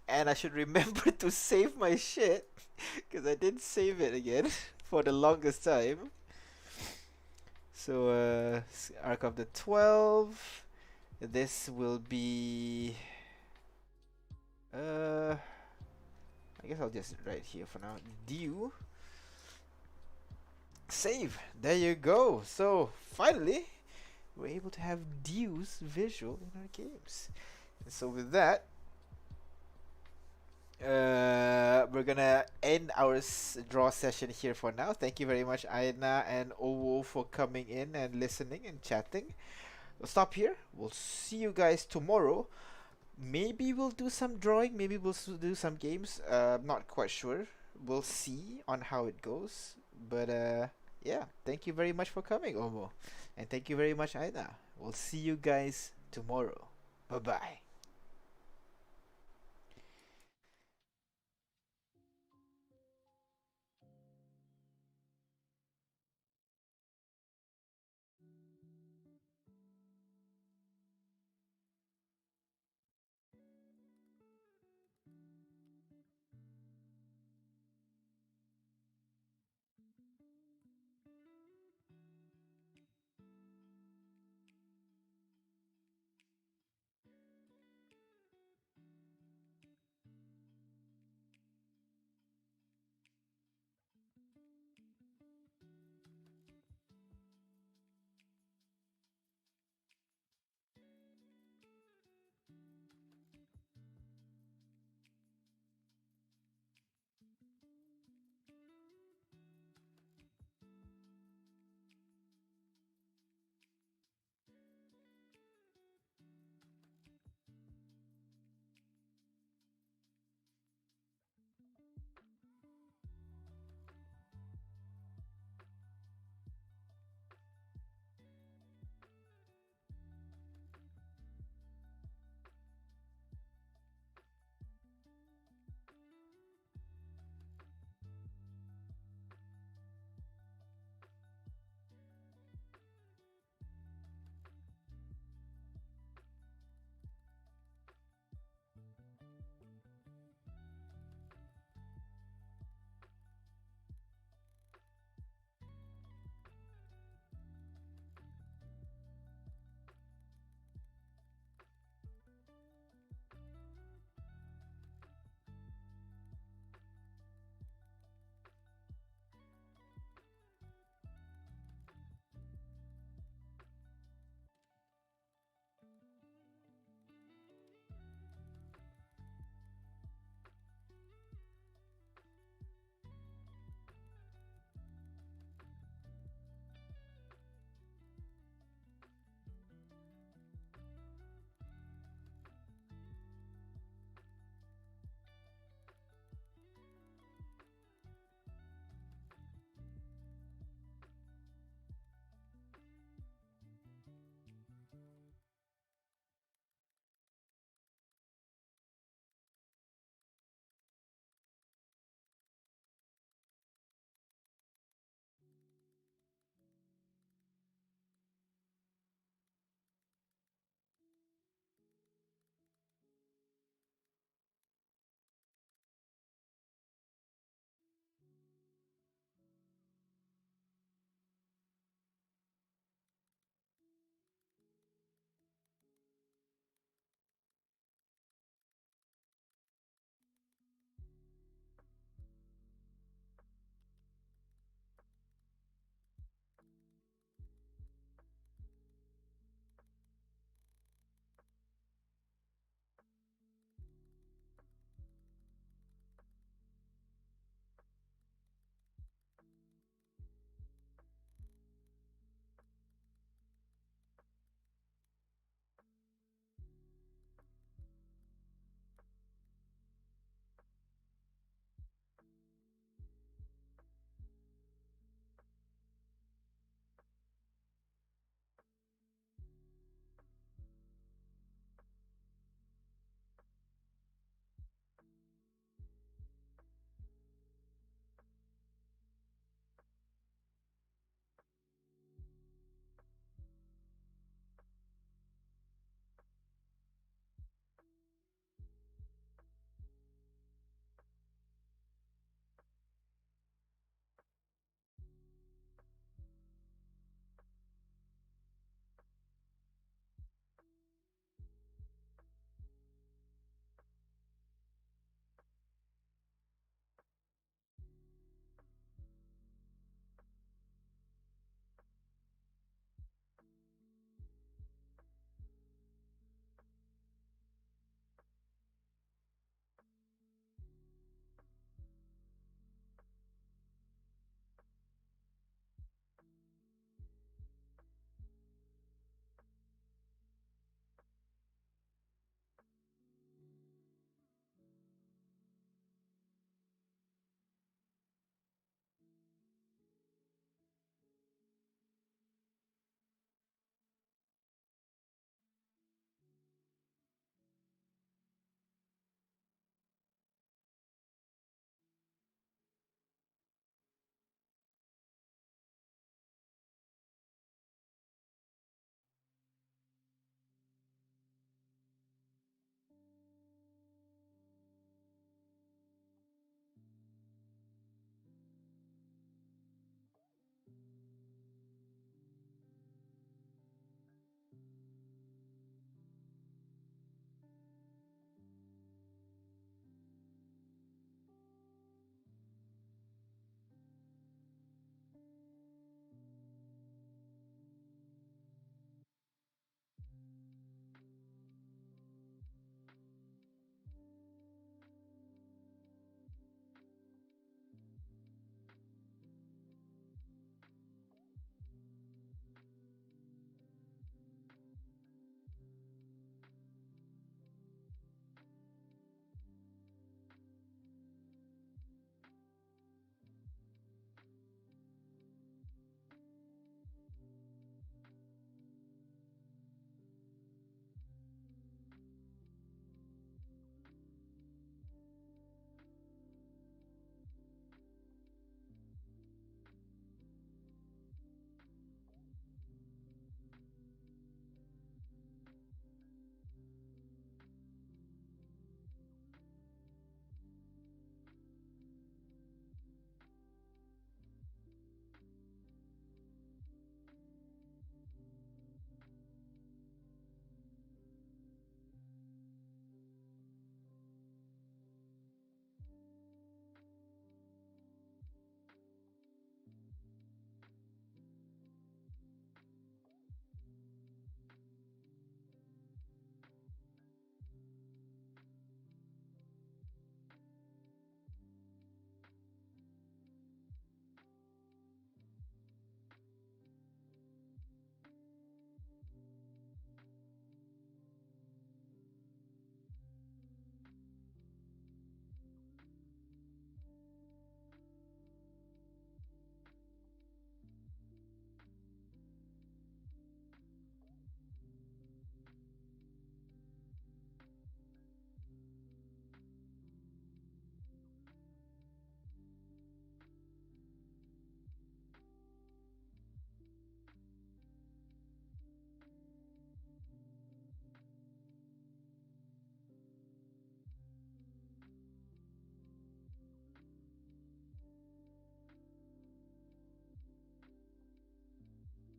and I should remember to save my shit because I didn't save it again for the longest time. So Arc of the 12. This will be I guess I'll just write here for now. Dew. Save. There you go. So finally we're able to have Dew's visual in our games. And so with that, we're gonna end our draw session here for now. Thank you very much, Aina and Owo, for coming in and listening and chatting. We'll stop here. We'll see you guys tomorrow. Maybe we'll do some drawing. Maybe we'll do some games. I'm not quite sure. We'll see on how it goes. But yeah, thank you very much for coming, Omo. And thank you very much, Aina. We'll see you guys tomorrow. Bye-bye.